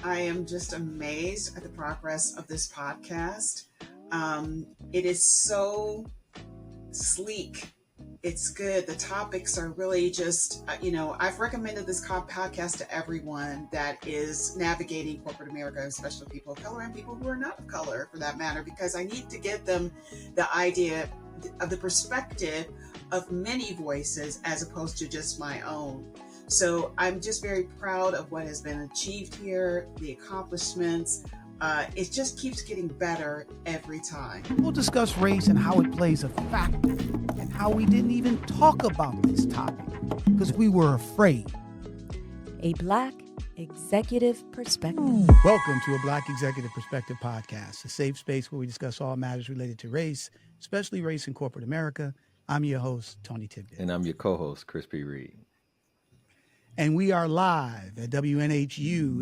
I am just amazed at the progress of this podcast. It is so sleek. It's good. The topics are really just, I've recommended this podcast to everyone that is navigating corporate America, especially people of color and people who are not of color for that matter, because I need to give them the idea of the perspective of many voices as opposed to just my own. So I'm just very proud of what has been achieved here, the accomplishments. It just keeps getting better every time. We'll discuss race and how it plays a factor and how we didn't even talk about this topic because we were afraid. A Black Executive Perspective. Welcome to a Black Executive Perspective podcast, a safe space where we discuss all matters related to race, especially race in corporate America. I'm your host, TonyTidbit. And I'm your co-host, Chris P. Reed. And we are live at WNHU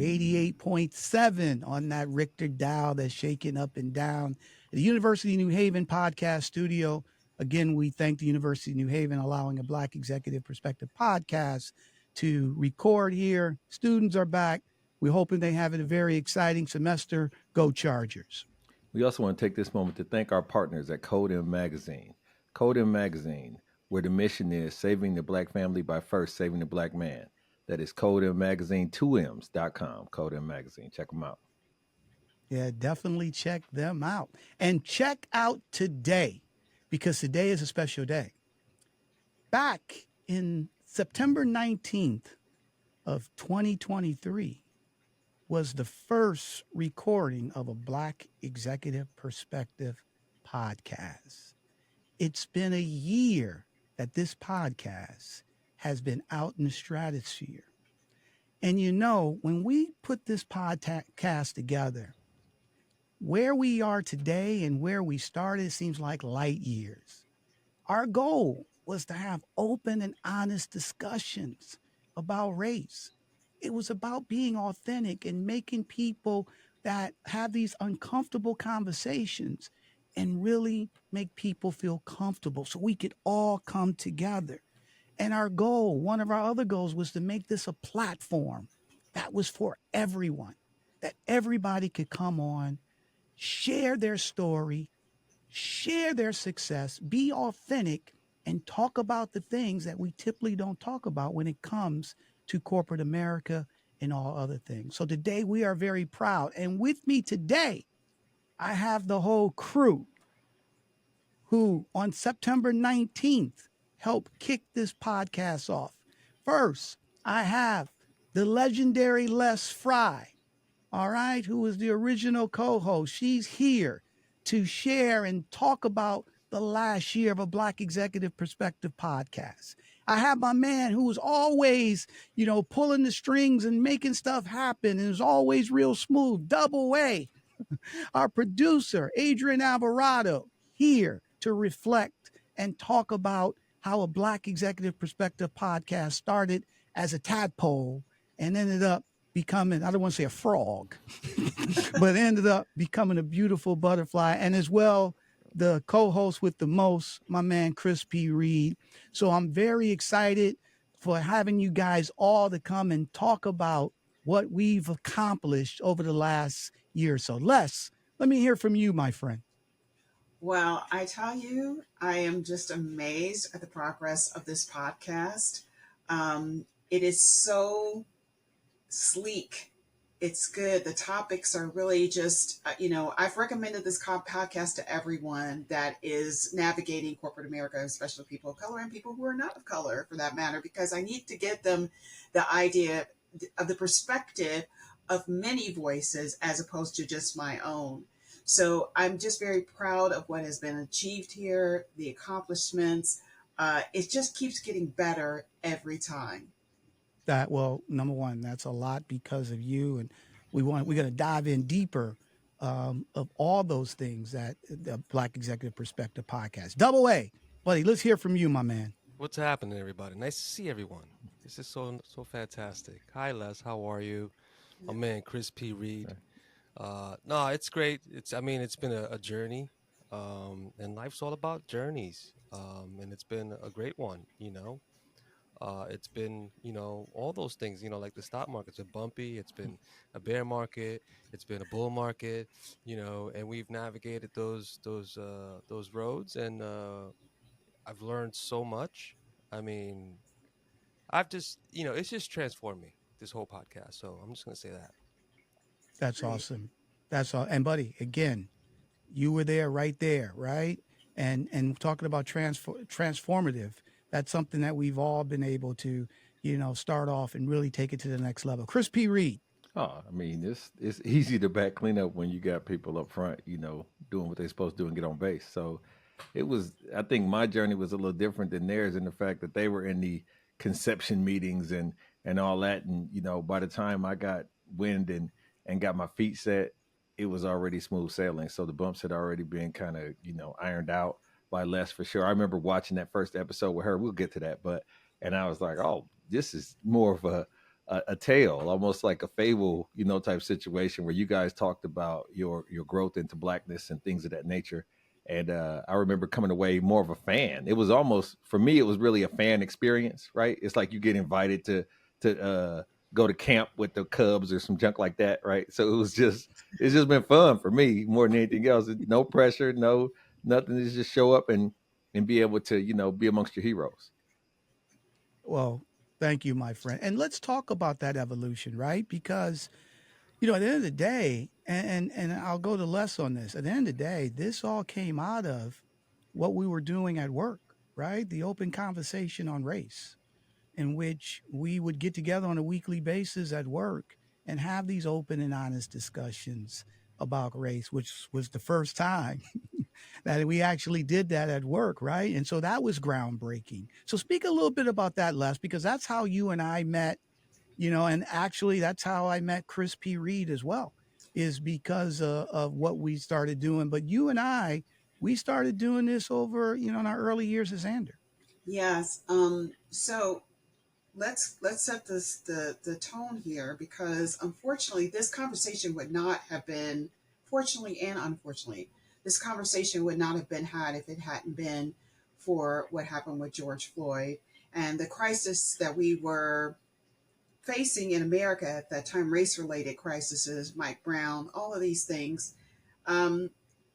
88.7 on that Richter dial that's shaking up and down at the University of New Haven podcast studio. Again, we thank the University of New Haven allowing a Black Executive Perspective podcast to record here. Students are back. We're hoping they have a very exciting semester. Go Chargers. We also want to take this moment to thank our partners at Code M Magazine. Code M Magazine, where the mission is saving the Black family by first saving the Black man. That is Code M Magazine, 2Ms.com, Code M Magazine. Check them out. Yeah, definitely check them out. And check out today, because today is a special day. Back in September 19th of 2023 was the first recording of a Black Executive Perspective podcast. It's been a year that this podcast has been out in the stratosphere. And you know, when we put this podcast together, where we are today and where we started seems like light years. Our goal was to have open and honest discussions about race. It was about being authentic and making people that have these uncomfortable conversations and really make people feel comfortable so we could all come together. And our goal, one of our other goals, was to make this a platform that was for everyone, that everybody could come on, share their story, share their success, be authentic, and talk about the things that we typically don't talk about when it comes to corporate America and all other things. So today we are very proud. And with me today, I have the whole crew who on September 19th helped kick this podcast off. First, I have the legendary Les Frye, all right, who is the original co-host. She's here to share and talk about the last year of a Black Executive Perspective podcast. I have my man who was always, pulling the strings and making stuff happen and is always real smooth. Double A, our producer, Adrian Alvarado, here to reflect and talk about how a Black Executive Perspective podcast started as a tadpole and ended up becoming, I don't want to say a frog, but ended up becoming a beautiful butterfly. And as well, the co-host with the most, my man, Chris P. Reed. So I'm very excited for having you guys all to come and talk about what we've accomplished over the last year or so. Les, let me hear from you, my friend. Well, I tell you, I am just amazed at the progress of this podcast. It is so sleek. It's good. The topics are really just, I've recommended this podcast to everyone that is navigating corporate America, especially people of color and people who are not of color for that matter, because I need to give them the idea of the perspective of many voices as opposed to just my own. So I'm just very proud of what has been achieved here, the accomplishments. It just keeps getting better every time. Number one, that's a lot because of you, and we're going to dive in deeper of all those things that the Black Executive Perspective podcast. Double A, buddy, let's hear from you, my man. What's happening, everybody? Nice to see everyone. This is so fantastic. Hi, Les. How are you? My man, Chris P. Reed. No, it's great. It's been a journey, and life's all about journeys. And it's been a great one, It's been, all those things, like the stock market's been bumpy. It's been a bear market. It's been a bull market, and we've navigated those roads. And I've learned so much. I mean, I've just, it's just transformed me, this whole podcast. So I'm just going to say that. That's Great. awesome. That's all. And buddy, again, you were there, right there, right? And talking about transformative, that's something that we've all been able to, start off and really take it to the next level. Chris P. Reed. Oh, I mean, it's easy to back clean up when you got people up front, doing what they're supposed to do and get on base. So it was, I think my journey was a little different than theirs in the fact that they were in the conception meetings and all that. And, by the time I got wind and got my feet set, it was already smooth sailing. So the bumps had already been kind of, ironed out by Les for sure. I remember watching that first episode with her. We'll get to that. And I was like, oh, this is more of a tale, almost like a fable, type situation where you guys talked about your growth into blackness and things of that nature. And I remember coming away more of a fan. It was almost, for me, it was really a fan experience, right? It's like you get invited to go to camp with the Cubs or some junk like that, right? So it's just been fun for me more than anything else. No pressure, no nothing. It's just show up and be able to, be amongst your heroes. Well, thank you, my friend. And let's talk about that evolution, right? Because, at the end of the day, and I'll go to Les on this. At the end of the day, this all came out of what we were doing at work, right? The open conversation on race, in which we would get together on a weekly basis at work and have these open and honest discussions about race, which was the first time that we actually did that at work, right? And so that was groundbreaking. So speak a little bit about that, Les, because that's how you and I met, and actually that's how I met Chris P. Reed as well, is because of what we started doing. But you and I, we started doing this over, in our early years as Xander. Yes. So let's set the tone here, because unfortunately this conversation would not have been, fortunately and unfortunately, this conversation would not have been had if it hadn't been for what happened with George Floyd and the crisis that we were facing in America at that time, race related crises, Mike Brown, all of these things. um,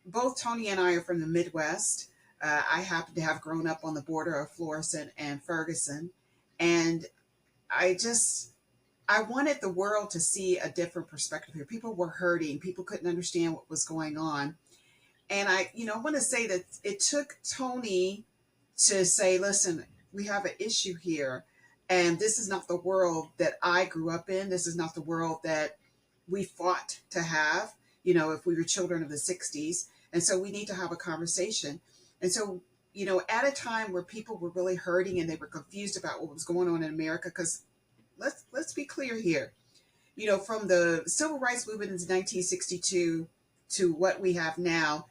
Both Tony and I are from the Midwest. I happen to have grown up on the border of Florissant and Ferguson, and I just I wanted the world to see a different perspective here. People were hurting. People couldn't understand what was going on. And I want to say that it took Tony to say, listen, we have an issue here. And this is not the world that I grew up in. This is not the world that we fought to have, if we were children of the 60s. And so we need to have a conversation. And so, at a time where people were really hurting and they were confused about what was going on in America, because let's be clear here. From the civil rights movement in 1962 to what we have now,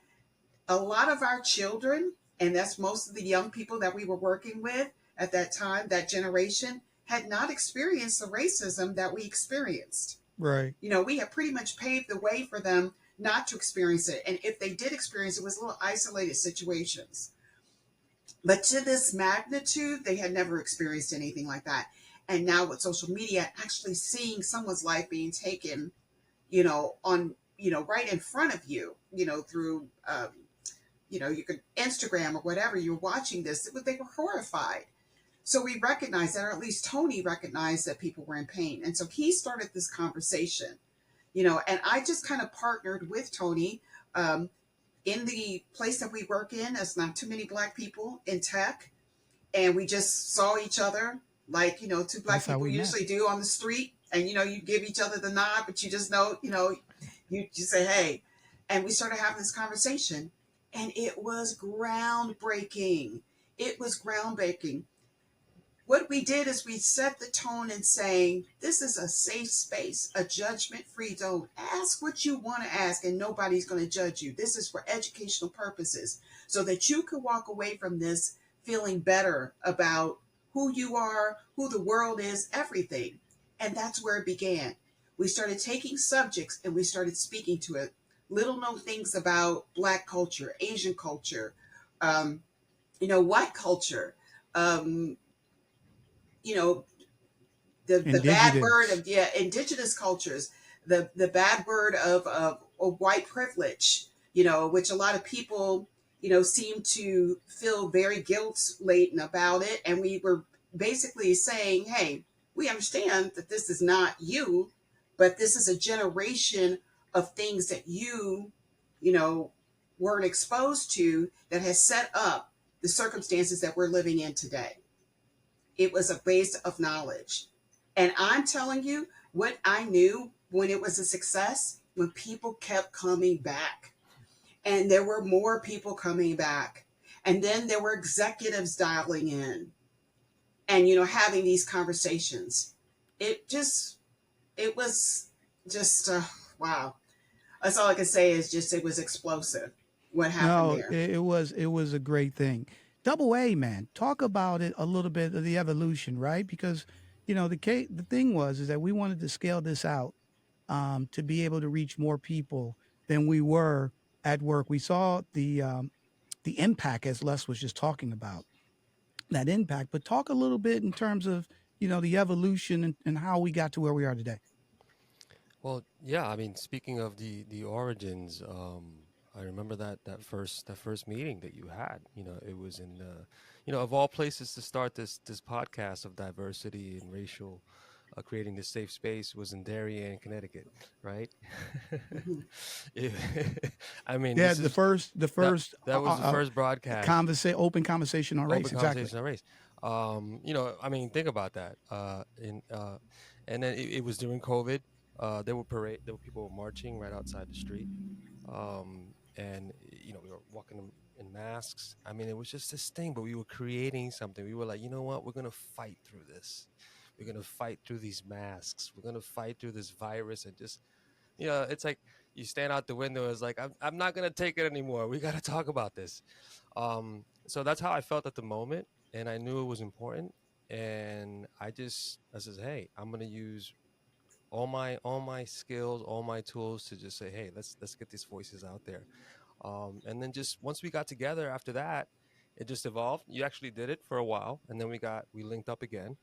a lot of our children, and that's most of the young people that we were working with at that time, that generation, had not experienced the racism that we experienced. Right. We have pretty much paved the way for them not to experience it. And if they did experience it, it was little isolated situations. But to this magnitude, they had never experienced anything like that. And now with social media, actually seeing someone's life being taken, on, right in front of you, through, you could Instagram or whatever, you're watching this, they were horrified. So we recognized that, or at least Tony recognized that people were in pain. And so he started this conversation, and I just kind of partnered with Tony. In the place that we work in, there's not too many Black people in tech. And we just saw each other like, two Black That's how people we met. usually do on the street. And, you give each other the nod, but you just know, you say, hey. And we started having this conversation. And it was groundbreaking. It was groundbreaking. What we did is we set the tone in saying, this is a safe space, a judgment-free zone. Ask what you want to ask, and nobody's going to judge you. This is for educational purposes, so that you can walk away from this feeling better about who you are, who the world is, everything. And that's where it began. We started taking subjects and we started speaking to it. Little known things about Black culture, Asian culture, white culture, you know, the bad word Indigenics. of, yeah, indigenous cultures, the bad word of white privilege, you know, which a lot of people, you know, seem to feel very guilt laden about it. And we were basically saying, hey, we understand that this is not you, but this is a generation of things that you know, weren't exposed to that has set up the circumstances that we're living in today. It was a base of knowledge. And I'm telling you, what I knew when it was a success, when people kept coming back, and there were more people coming back. And then there were executives dialing in and, you know, having these conversations. It just, it was just, wow. That's all I can say is just, it was explosive what happened No, there. it was a great thing. Double A, man, talk about it a little bit of the evolution, right? Because the thing was is that we wanted to scale this out to be able to reach more people than we were at work. We saw the impact, as Les was just talking about, that impact. But talk a little bit in terms of the evolution and how we got to where we are today. Well, yeah, I mean, speaking of the origins, I remember that first meeting that you had. You know, it was in of all places to start this podcast of diversity and racial, creating this safe space was in Darien, Connecticut, right? Mhm. It- I mean, Yeah, this the is first the that first that was the first broadcast, open conversation on race. open Exactly. conversation on race. I mean, think about that. And then it was during COVID. There were people marching right outside the street. And we were walking in masks. I mean, it was just this thing, but we were creating something. We were like, you know what? We're gonna fight through this. We're gonna fight through these masks. We're gonna fight through this virus, and just it's like you stand out the window. It's like I'm not gonna take it anymore. We gotta talk about this. So that's how I felt at the moment, and I knew it was important. And I says, hey, I'm gonna use all my skills, all my tools to just say, hey, let's get these voices out there. And then just once we got together after that, it just evolved. You actually did it for a while, and then we linked up again.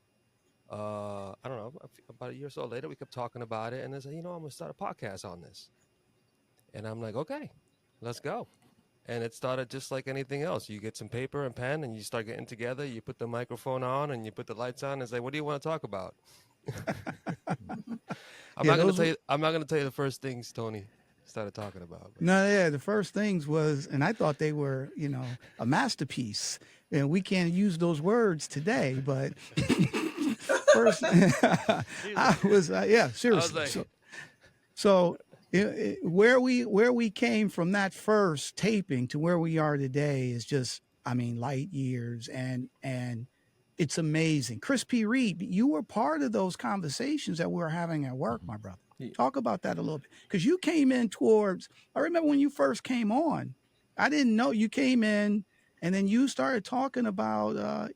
I don't know, about a year or so later, we kept talking about it, and I said, I'm gonna start a podcast on this. And I'm like, okay, let's go. And it started just like anything else. You get some paper and pen, and you start getting together. You put the microphone on, and you put the lights on, and say, what do you want to talk about? I'm Yeah, not gonna those tell you. I'm not gonna tell you the first things Tony started talking about. But no, yeah, the first things was, and I thought they were, a masterpiece. And we can't use those words today, but first, I was, yeah, I was seriously. like, So where we came from that first taping to where we are today is just, I mean, light years, and it's amazing. Chris P. Reed, you were part of those conversations that we were having at work, my brother. Yeah. Talk about that a little bit, because you came in towards. I remember when you first came on. I didn't know you came in, and then you started talking about,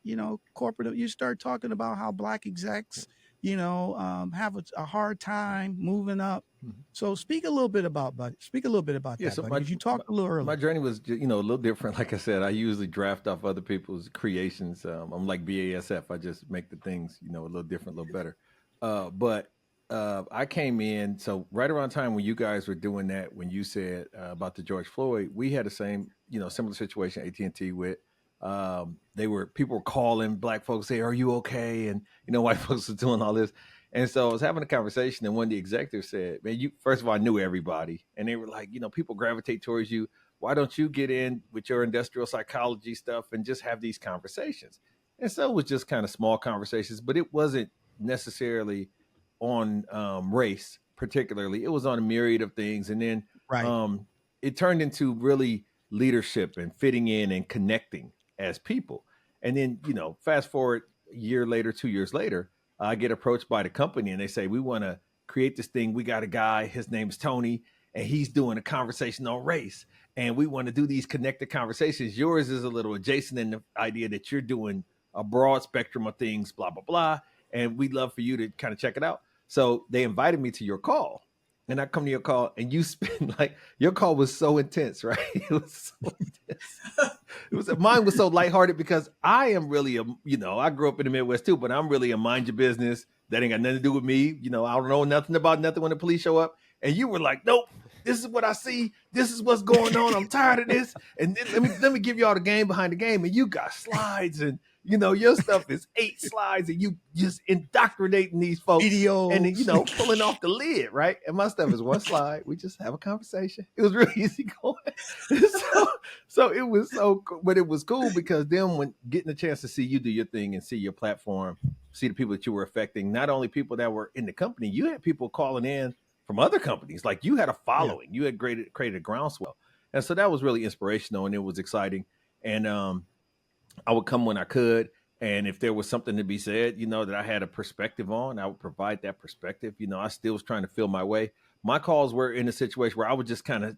corporate. You started talking about how black execs, have a hard time moving up. Mhm. So speak a little bit about, buddy. Speak a little bit about Yeah, that, so buddy, my, because you my talked a little my earlier. journey was a little different. Like I said, I usually draft off other people's creations. I'm like BASF. I just make the things a little different, a little better. But I came in so right around time when you guys were doing that, when you said about the George Floyd, we had the same similar situation AT&T with. People were calling black folks, say, "Are you okay?" And white folks was doing all this. And so I was having a conversation, and one of the executives said, "Man, you first of all, I knew everybody," and they were like, people gravitate towards you. Why don't you get in with your industrial psychology stuff and just have these conversations? And so it was just kind of small conversations, but it wasn't necessarily on race particularly. It was on a myriad of things, and then Right. um, it turned into really leadership and fitting in and connecting as people. And then fast forward a year later, 2 years later, I get approached by the company and they say, we want to create this thing. We got a guy, his name's Tony, and he's doing a conversation on race. And we want to do these connected conversations. Yours is a little adjacent in the idea that you're doing a broad spectrum of things, blah, blah, blah. And we'd love for you to kind of check it out. So they invited me to your call. and I come to your call, and you spend like your call was so intense, right? It was so intense. It was mine was so lighthearted because I am really a I grew up in the Midwest too, but I'm really a mind your business. That ain't got nothing to do with me. I don't know nothing about nothing when the police show up. And you were like, nope, this is what I see. This is what's going on. I'm tired of this. And then let me give you all the game behind the game. And you got slides and your stuff is 8 slides and you just indoctrinating these folks and Videos. pulling off the lid, right? And my stuff is 1 slide. We just have a conversation. It was really easy going. So it was but it was cool because then when getting a chance to see you do your thing and see your platform, see the people that you were affecting, not only people that were in the company, you had people calling in from other companies. Like you had a Yeah. following, you had created a groundswell. And so that was really inspirational and it was exciting. And I would come when I could. And if there was something to be said, that I had a perspective on, I would provide that perspective. I still was trying to feel my way. My calls were in a situation where I would just kind of,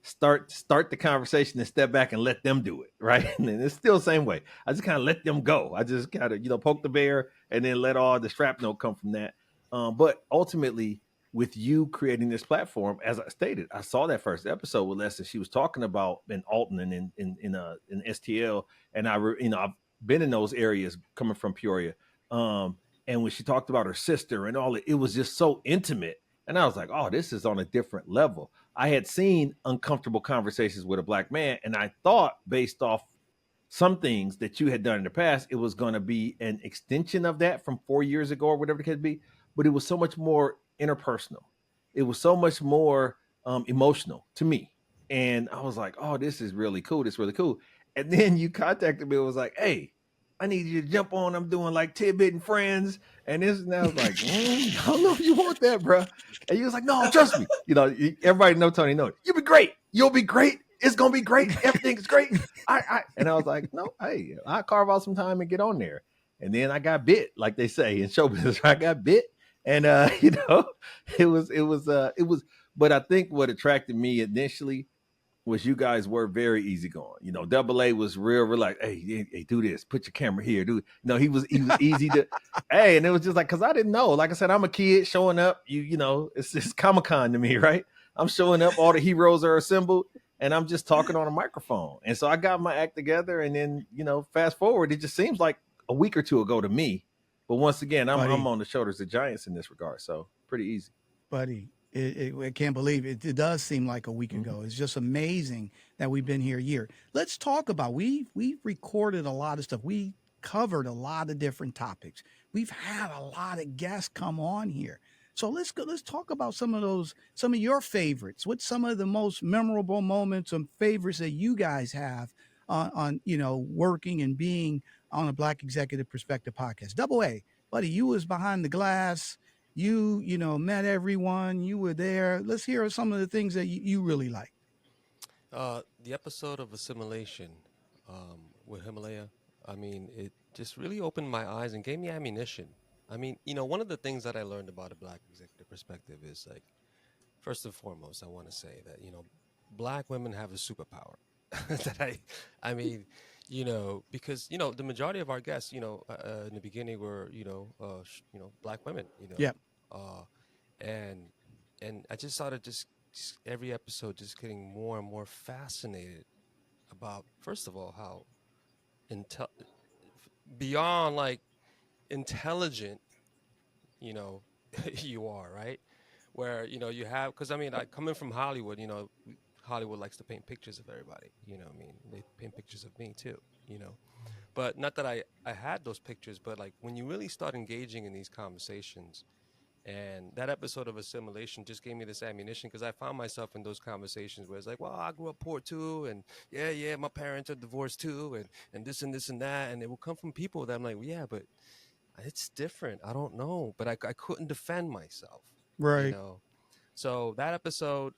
start the conversation and step back and let them do it. Right. And it's still the same way. I just kind of let them go. I just kind of, poke the bear and then let all the shrapnel come from that. But ultimately, with you creating this platform, as I stated, I saw that first episode with Les, and she was talking about in Alton and in STL, and I've been in those areas coming from Peoria. And when she talked about her sister and all, it was just so intimate, and I was like, oh, this is on a different level. I had seen uncomfortable conversations with a Black man, and I thought based off some things that you had done in the past, it was going to be an extension of that from 4 years ago or whatever the case be. But it was so much more interpersonal. It was so much more emotional to me. And I was like, oh, this is really cool. This is really cool. And then you contacted me and was like, hey, I need you to jump on. I'm doing like Tidbit and Friends. And this, and I was like, I don't know if you want that, bro. And you was like, no, trust me. Everybody know Tony knows. You'll be great. You'll be great. It's going to be great. Everything's great. And I was like, no, hey, I carve out some time and get on there. And then I got bit, like they say in show business. I got bit, and it was. But I think what attracted me initially was you guys were very easygoing. Double A was real like, hey, do this, put your camera here, do. He was easy to, hey, and it was just like because I didn't know. Like I said, I'm a kid showing up. It's Comic-Con to me, right? I'm showing up, all the heroes are assembled, and I'm just talking on a microphone. And so I got my act together, and then fast forward, it just seems like a week or two ago to me. But once again, I'm Buddy, on the shoulders of giants in this regard, so pretty easy. buddy. I can't believe it. It does seem like a week Mhm. ago. It's just amazing that we've been here a year. Let's talk about we've recorded a lot of stuff. We covered a lot of different topics. We've had a lot of guests come on here. So let's go. Let's talk about some of your favorites. What's some of the most memorable moments and favorites that you guys have on working and being on a Black Executive Perspective podcast? Double A, buddy, you was behind the glass. You met everyone. You were there. Let's hear some of the things that you really like. The episode of Assimilation with Himalaya, I mean, it just really opened my eyes and gave me ammunition. I mean, one of the things that I learned about a Black executive perspective is like, first and foremost, I want to say that, Black women have a superpower that I mean, because, the majority of our guests, in the beginning were, Black women, Yeah. uh, and, I just started just every episode just getting more and more fascinated about, first of all, how intel beyond like intelligent, you know, you are, right? Where, you have, because I mean, coming from Hollywood, Hollywood likes to paint pictures of everybody, I mean, they paint pictures of me too, but not that I had those pictures, but like when you really start engaging in these conversations, and that episode of Assimilation just gave me this ammunition because I found myself in those conversations where it's like, well, I grew up poor too, and yeah, my parents are divorced too, and this and this and that, and it will come from people that I'm like, well, yeah, but it's different. I don't know, but I couldn't defend myself, you Right. know. So that episode,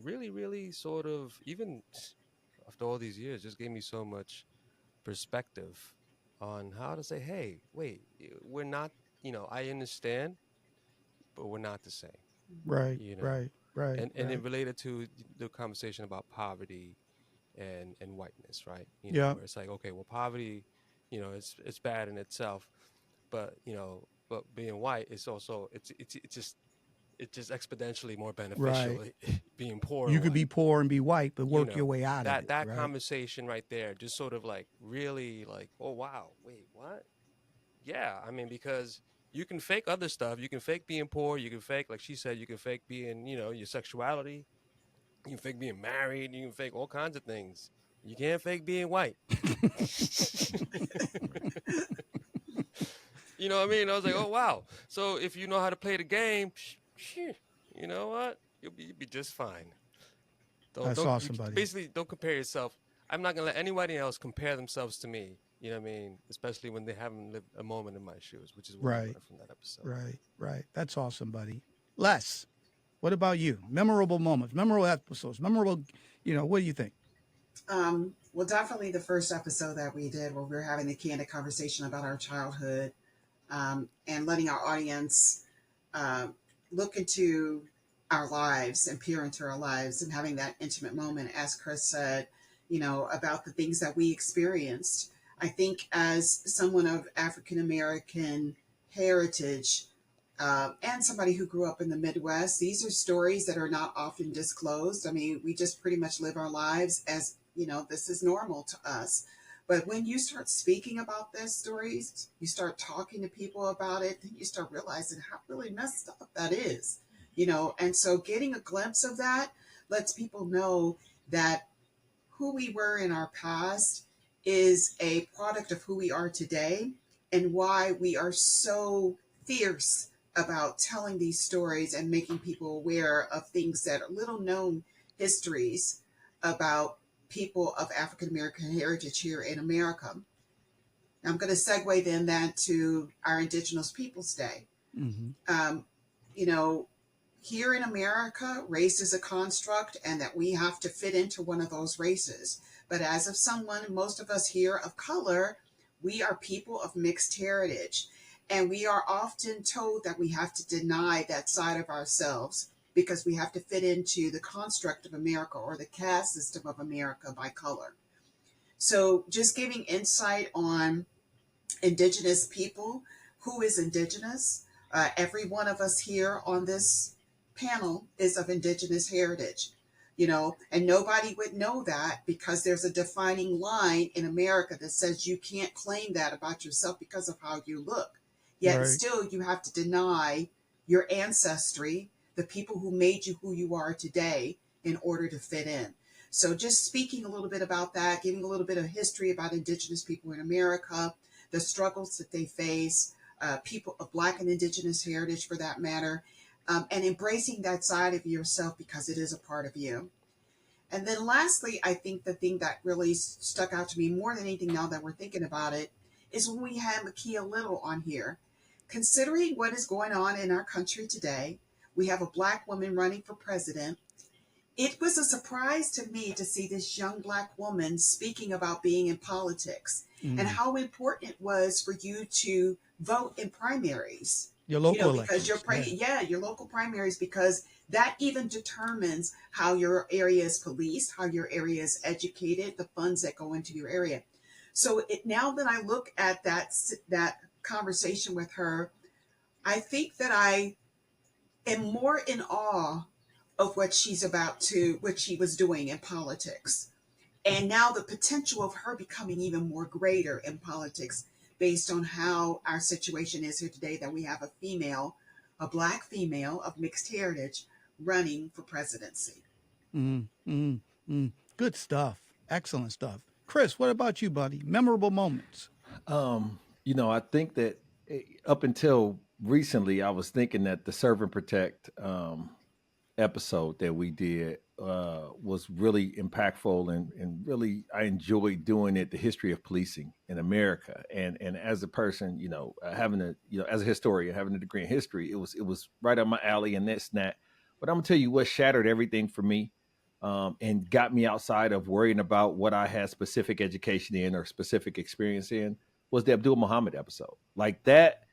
really, really sort of, even after all these years, just gave me so much perspective on how to say, hey, wait, we're not, I understand, but we're not the same, Right. you know. Right. Right. And it Right. related to the conversation about poverty and whiteness, right? Yeah. Where it's like, okay, well, poverty, it's bad in itself, but but being white, it's also it's just it's just exponentially more beneficial Right. being poor You and could be white. poor and be white, but You work your know, way out of it, that right? conversation right there just sort of like really like, oh wow, wait, what? Yeah, I mean, because you can fake other stuff. You can fake being poor. You can fake, like she said, you can fake being, your sexuality. You can fake being married. You can fake all kinds of things. You can't fake being white. You know what I mean? I was like, Yeah. oh wow. So if you know how to play the game, you know what? You'll be just fine. That's You awesome, buddy. basically don't compare yourself. I'm not gonna let anybody else compare themselves to me. You know what I mean? Especially when they haven't lived a moment in my shoes, which is what I Right. learned from that episode. Right. Right. That's awesome, buddy. Les, what about you? Memorable moments, memorable episodes, memorable, what do you think? Well, definitely the first episode that we did where we were having the candid conversation about our childhood, and letting our audience uh, look into our lives and peer into our lives and having that intimate moment, as Chris said, about the things that we experienced. I think as someone of African American heritage, and somebody who grew up in the Midwest, these are stories that are not often disclosed. I mean, we just pretty much live our lives as, this is normal to us. But when you start speaking about those stories, you start talking to people about it, then you start realizing how really messed up that is, And so getting a glimpse of that lets people know that who we were in our past is a product of who we are today and why we are so fierce about telling these stories and making people aware of things that are little known histories about people of African American heritage here in America. I'm going to segue then that to our Indigenous Peoples Day. Mm-hmm. Um, you know, Here in America, race is a construct and that we have to fit into one of those races. But as of someone, most of us here of color, we are people of mixed heritage. And we are often told that we have to deny that side of ourselves because we have to fit into the construct of America or the caste system of America by color. So just giving insight on Indigenous people, who is Indigenous. Every one of us here on this panel is of Indigenous heritage, and nobody would know that because there's a defining line in America that says you can't claim that about yourself because of how you look. Yet Right. still, you have to deny your ancestry, the people who made you who you are today, in order to fit in. So, just speaking a little bit about that, giving a little bit of history about Indigenous people in America, the struggles that they face, people of Black and Indigenous heritage for that matter, and embracing that side of yourself because it is a part of you. And then lastly, I think the thing that really stuck out to me more than anything now that we're thinking about it is when we had Makia Little on here. Considering what is going on in our country today, we have a Black woman running for president. It was a surprise to me to see this young Black woman speaking about being in politics and Mm. how important it was for you to vote in primaries. Your local Because elections. Yeah. your local primaries, because that even determines how your area is policed, how your area is educated, the funds that go into your area. So now that I look at that conversation with her, I think that I am more in awe of what she was doing in politics. And now the potential of her becoming even more greater in politics based on how our situation is here today, that we have a Black female of mixed heritage running for presidency. Mm, mm, mm. Good stuff. Excellent stuff. Chris, what about you, buddy? Memorable moments. I think that up until recently, I was thinking that the Serve and Protect episode that we did was really impactful, and really I enjoyed doing it. The history of policing in America, and as a person, having as a historian, having a degree in history, it was right up my alley and that's that. But I'm gonna tell you what shattered everything for me, and got me outside of worrying about what I had specific education in or specific experience in, was the Abdul Muhammad episode. Like that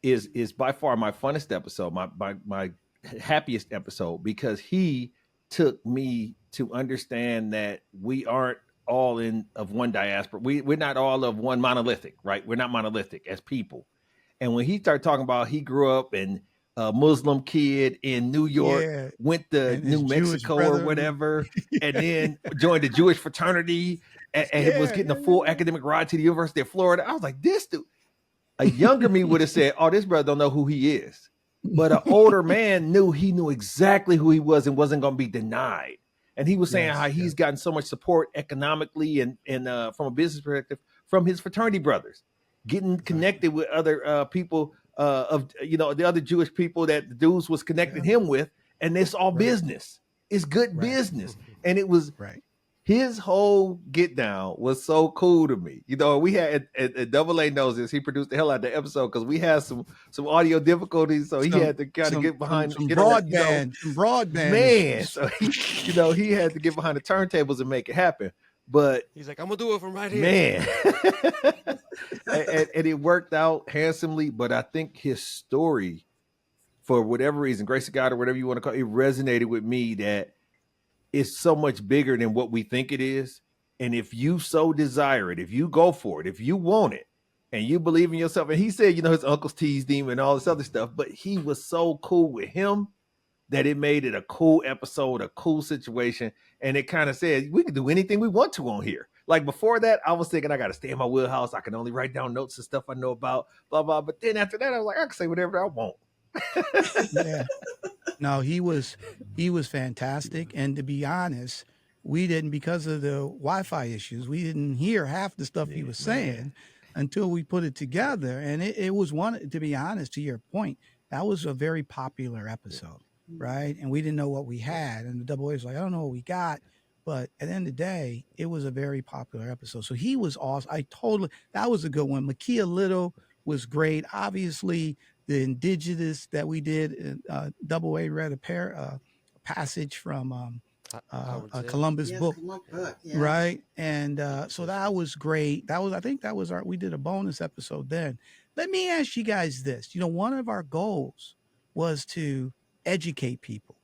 is by far my funnest episode, my happiest episode, because he took me to understand that we aren't all in of one diaspora. We're not all of one monolithic, right? We're not monolithic as people. And when he started talking about he grew up and a Muslim kid in New York, Yeah. went to And his New Jewish Mexico or brother. whatever, and then joined the Jewish fraternity and was getting a full academic ride to the University of Florida. I was like, this dude, a younger me would have said, oh, this brother don't know who he is. But an older man knew exactly who he was and wasn't going to be denied. And he was saying how he's gotten so much support economically and from a business perspective from his fraternity brothers, getting connected with other people of the other Jewish people that the dudes was connecting him with, and it's all business. It's good business, and it was his whole get down was so cool to me. We had at Double A knows this. He produced the hell out of the episode because we had some audio difficulties, so he had to kind of get behind some get broadband, on some broadband man. issues. So he had to get behind the turntables and make it happen. But he's like, I'm gonna do it from right here, man. and it worked out handsomely. But I think his story, for whatever reason, grace of God or whatever you want to call it, resonated with me that it's so much bigger than what we think it is. And if you so desire it, if you go for it, if you want it, and you believe in yourself, and he said, his uncles teased him and all this other stuff, but he was so cool with him that it made it a cool episode, a cool situation. And it kind of said, we can do anything we want to on here. Like before that, I was thinking I got to stay in my wheelhouse. I can only write down notes and stuff I know about, blah, blah. But then after that, I was like, I can say whatever I want. Yeah. No, he was fantastic. And to be honest, we didn't, because of the Wi-Fi issues, we didn't hear half the stuff he was saying until we put it together. And it was one, to be honest, to your point, that was a very popular episode, right? And we didn't know what we had. And the Double A was like, I don't know what we got. But at the end of the day, it was a very popular episode. So he was awesome. That was a good one. Makia Little was great. Obviously, the indigenous that we did, Double A read a passage from Columbus book, right? And so that was great. I think we did a bonus episode then. Let me ask you guys this. One of our goals was to educate people,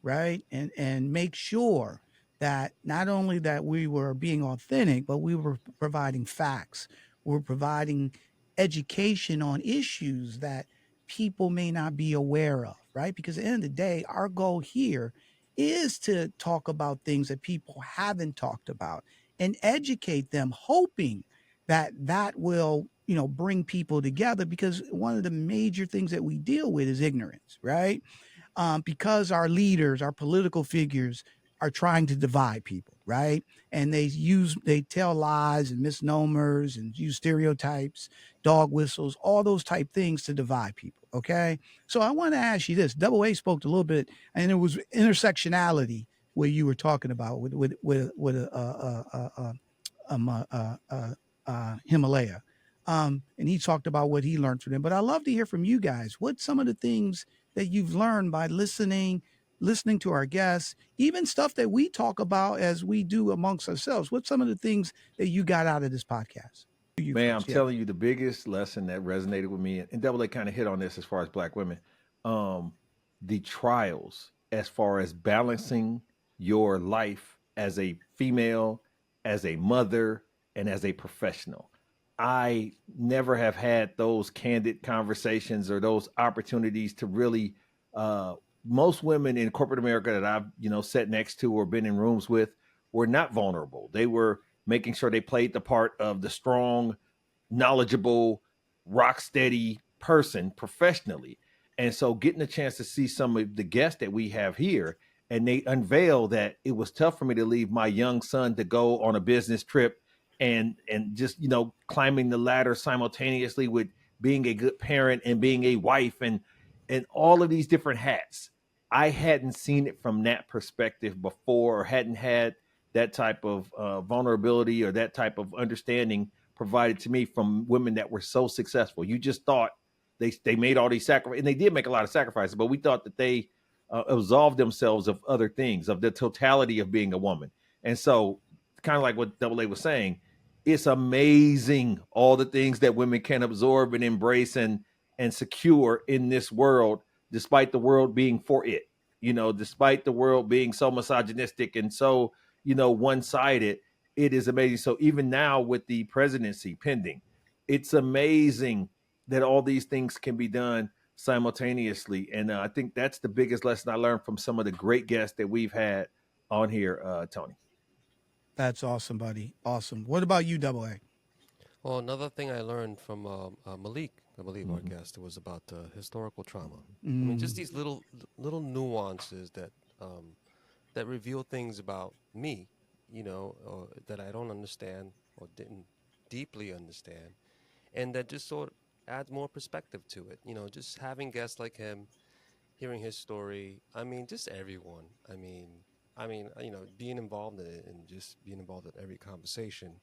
right? And make sure that not only that we were being authentic, but we were providing facts. We're providing education on issues that people may not be aware of, right? Because at the end of the day, our goal here is to talk about things that people haven't talked about and educate them, hoping that will, bring people together, because one of the major things that we deal with is ignorance, right? Because our leaders, our political figures are trying to divide people, right? And they tell lies and misnomers and use stereotypes, dog whistles, all those type things to divide people. Okay. So I want to ask you this. Double A spoke a little bit, and it was intersectionality where you were talking about with Himalaya. And he talked about what he learned from them. But I love to hear from you guys. What's some of the things that you've learned by listening to our guests, even stuff that we talk about as we do amongst ourselves? What's some of the things that you got out of this podcast? Man, I'm telling you, the biggest lesson that resonated with me, and Double A kind of hit on this as far as Black women, the trials as far as balancing your life as a female, as a mother, and as a professional. I never have had those candid conversations or those opportunities to really, most women in corporate America that I've, sat next to or been in rooms with were not vulnerable. They were making sure they played the part of the strong, knowledgeable, rock steady person professionally. And so getting a chance to see some of the guests that we have here, and they unveil that it was tough for me to leave my young son to go on a business trip and just, climbing the ladder simultaneously with being a good parent and being a wife and all of these different hats. I hadn't seen it from that perspective before, or hadn't had that type of vulnerability or that type of understanding provided to me from women that were so successful. You just thought they made all these sacrifices, and they did make a lot of sacrifices, but we thought that they absolved themselves of other things, of the totality of being a woman. And so, kind of like what Double A was saying, it's amazing all the things that women can absorb and embrace and secure in this world, despite the world being for it. Despite the world being so misogynistic and so, one-sided, it is amazing. So even now with the presidency pending, it's amazing that all these things can be done simultaneously. And I think that's the biggest lesson I learned from some of the great guests that we've had on here, Tony. That's awesome, buddy. Awesome. What about you, Double A? Well, another thing I learned from Malik, I believe our Mhm. guest, was about historical trauma. I mean, just Mm, these little nuances that reveal things about me, that I don't understand or didn't deeply understand, and that just sort of adds more perspective to it. Just having guests like him, hearing his story. I mean, just everyone. Being involved in it and just being involved in every conversation,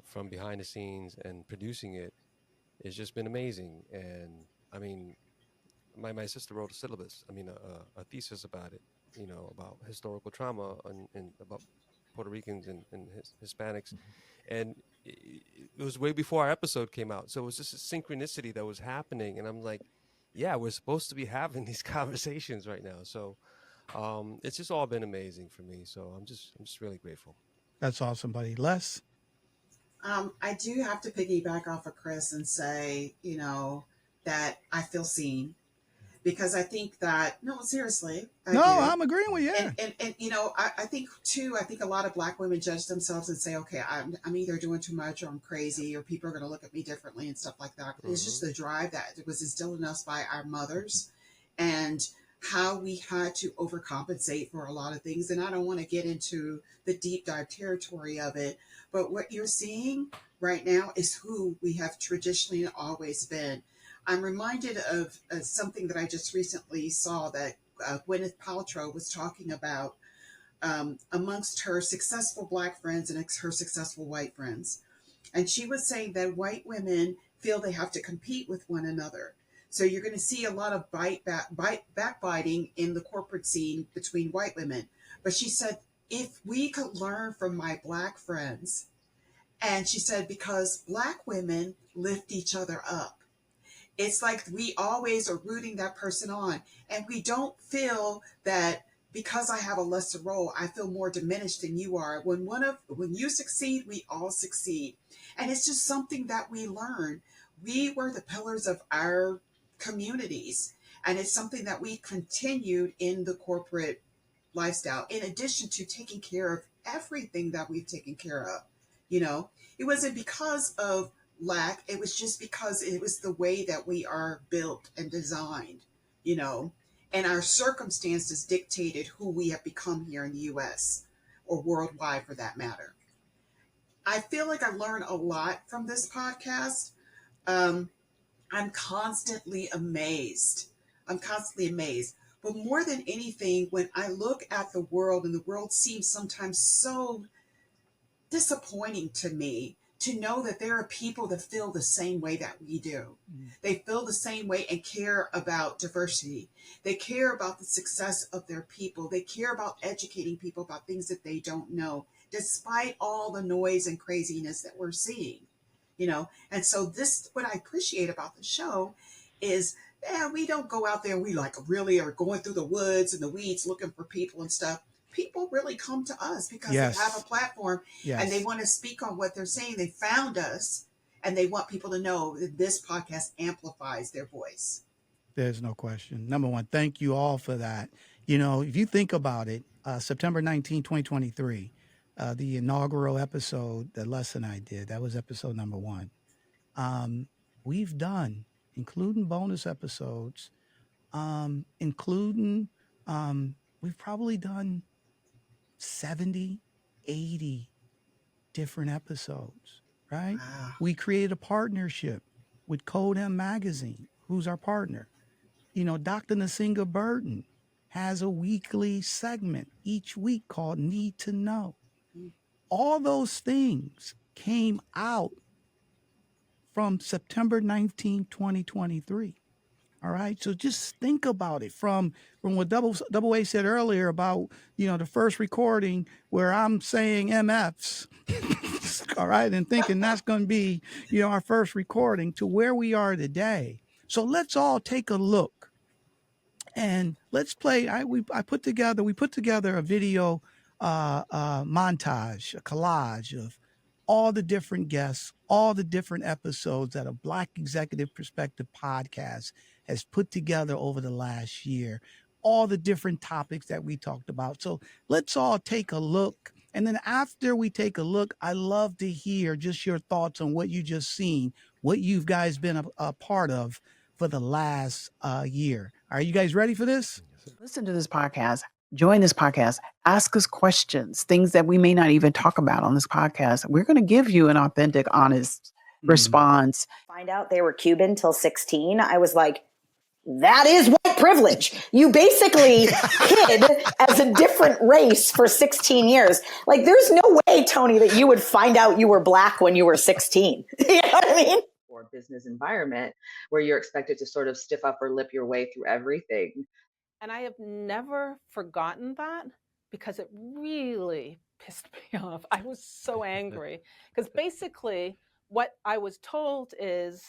from behind the scenes and producing it, it's just been amazing. And I mean, my sister wrote a syllabus, a thesis about it, about historical trauma and about Puerto Ricans and Hispanics. And it was way before our episode came out. So it was just a synchronicity that was happening. And I'm like, yeah, we're supposed to be having these conversations right now. So it's just all been amazing for me. So I'm just really grateful. that's awesome, buddy. Les? I do have to piggyback off of Chris and say, that I feel seen because I think that, no, seriously, I No, do. I'm agreeing with you. And I think too, I think a lot of Black women judge themselves and say, okay, I'm either doing too much or I'm crazy or people are going to look at me differently and stuff like that. It's just Hmm. the drive that was instilled in us by our mothers and how we had to overcompensate for a lot of things. And I don't want to get into the deep dive territory of it, but what you're seeing right now is who we have traditionally always been. I'm reminded of something that I just recently saw that Gwyneth Paltrow was talking about amongst her successful Black friends and her successful white friends. And she was saying that white women feel they have to compete with one another. So you're going to see a lot of backbiting in the corporate scene between white women. But she said, if we could learn from my Black friends, and she said, because Black women lift each other up. It's like we always are rooting that person on. And we don't feel that because I have a lesser role, I feel more diminished than you are. When you succeed, we all succeed. And it's just something that we learn. We were the pillars of our communities. And it's something that we continued in the corporate lifestyle, in addition to taking care of everything that we've taken care of. You know, it wasn't because of lack, it was just because it was the way that we are built and designed, you know, and our circumstances dictated who we have become here in the US or worldwide for that matter. I feel like I learned a lot from this podcast. Um, I'm constantly amazed. I'm constantly amazed. But more than anything, when I look at the world, and the world seems sometimes so disappointing to me to know that there are people that feel the same way that we do. Mm. They feel the same way and care about diversity. They care about the success of their people. They care about educating people about things that they don't know, despite all the noise and craziness that we're seeing. And so this, what I appreciate about the show is, yeah, we don't go out there and we like really are going through the woods and the weeds looking for people and stuff. People really come to us because they have a Yes. platform and they Yes. want to speak on what they're saying. They found us and they want people to know that this podcast amplifies their voice. There's no question. Number one, thank you all for that. If you think about it, September 19, 2023, the inaugural episode that Les and I did, that was episode number one. We've done, including bonus episodes, including, we've probably done 70, 80 different episodes, right? Wow. We created a partnership with Code M Magazine, who's our partner. Dr. Nasinga Burton has a weekly segment each week called Need to Know. All those things came out from September 19, 2023. All right. So just think about it from what double A said earlier about, the first recording where I'm saying MFs. All right. And thinking that's going to be, our first recording to where we are today. So let's all take a look and let's play. We put together a video montage, a collage of all the different guests, all the different episodes that a Black Executive Perspective podcast has put together over the last year, all the different topics that we talked about. So let's all take a look. And then after we take a look, I love to hear just your thoughts on what you just seen, what you've guys been a part of for the last year. Are you guys ready for this? Listen to this podcast, join this podcast, ask us questions, things that we may not even talk about on this podcast. We're going to give you an authentic, honest response. Find out they were Cuban till 16. I was like, that is white privilege. You basically hid as a different race for 16 years. Like, there's no way, Tony, that you would find out you were Black when you were 16. You know what I mean? Or a business environment where you're expected to sort of stiff upper lip your way through everything. And I have never forgotten that because it really pissed me off. I was so angry because basically what I was told is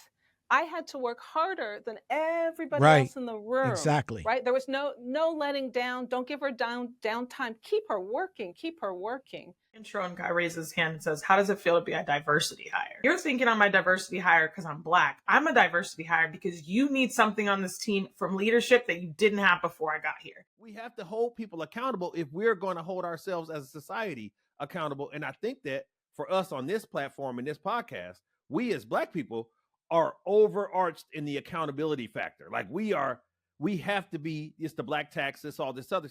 I had to work harder than everybody else in the room. Exactly. Right? There was no letting down. Don't give her downtime. Keep her working. Keep her working. Intro and guy raises his hand and says, how does it feel to be a diversity hire? You're thinking I'm a diversity hire because I'm Black. I'm a diversity hire because you need something on this team from leadership that you didn't have before I got here. We have to hold people accountable if we're going to hold ourselves as a society accountable. And I think that for us on this platform and this podcast, we as Black people are overarched in the accountability factor. Like we have to be, it's the Black tax, it's all this other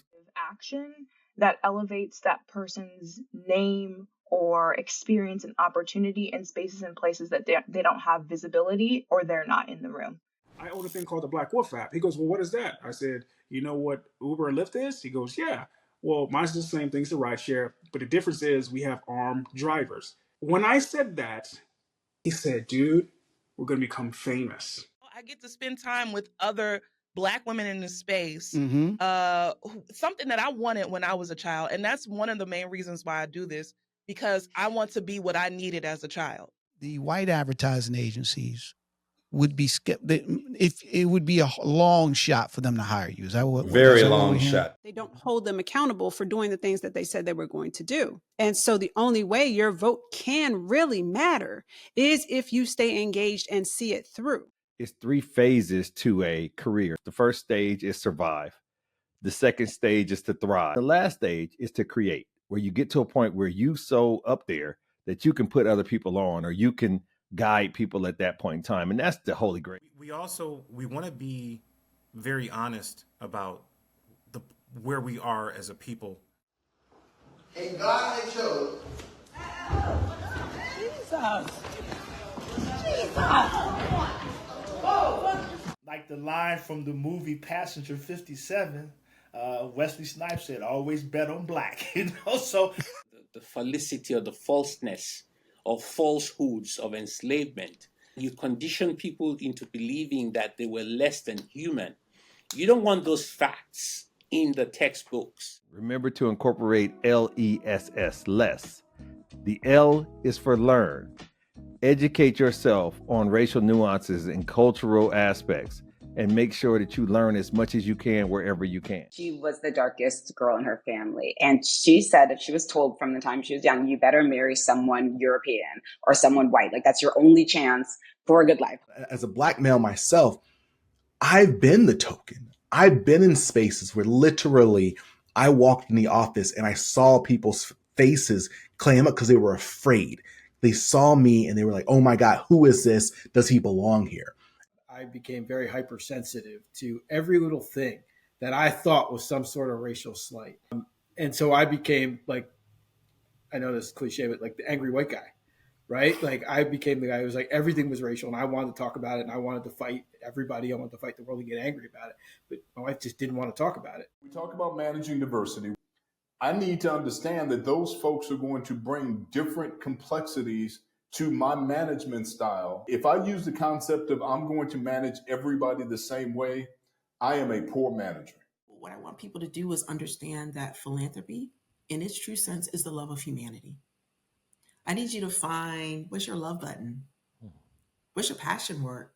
action that elevates that person's name or experience and opportunity in spaces and places that they don't have visibility or they're not in the room. I own a thing called the Black Wolf app. He goes, well, what is that? I said, you know what Uber and Lyft is? He goes, yeah. Well, mine's the same thing as the rideshare, but the difference is we have armed drivers. When I said that, he said, dude, we're going to become famous. I get to spend time with other Black women in this space, something that I wanted when I was a child. And that's one of the main reasons why I do this, because I want to be what I needed as a child. The white advertising agencies would be if it would be a long shot for them to hire you. Is that what? Very long shot. They don't hold them accountable for doing the things that they said they were going to do. And so the only way your vote can really matter is if you stay engaged and see it through. It's 3 phases to a career. The first stage is survive. The second stage is to thrive. The last stage is to create, where you get to a point where you so up there that you can put other people on, or you can guide people at that point in time. And that's the holy grail. We want to be very honest about where we are as a people. And God had chose. Jesus. Like the line from the movie Passenger 57, Wesley Snipes said, always bet on Black, so. The felicity or the falseness of falsehoods of enslavement. You condition people into believing that they were less than human. You don't want those facts in the textbooks. Remember to incorporate L.E.S.S, less. The L is for learn. Educate yourself on racial nuances and cultural aspects, and make sure that you learn as much as you can wherever you can. She was the darkest girl in her family. And she said that she was told from the time she was young, you better marry someone European or someone white. Like, that's your only chance for a good life. As a Black male myself, I've been the token. I've been in spaces where literally I walked in the office and I saw people's faces clam up because they were afraid. They saw me and they were like, oh my God, who is this? Does he belong here? I became very hypersensitive to every little thing that I thought was some sort of racial slight. And so I became, like, I know this is cliche, but like the angry white guy, right? Like I became the guy who was like, everything was racial and I wanted to talk about it and I wanted to fight everybody. I wanted to fight the world and get angry about it. But my wife just didn't want to talk about it. We talk about managing diversity. I need to understand that those folks are going to bring different complexities to my management style. If I use the concept of I'm going to manage everybody the same way, I am a poor manager. What I want people to do is understand that philanthropy, in its true sense, is the love of humanity. I need you to find, what's your love button? What's your passion word?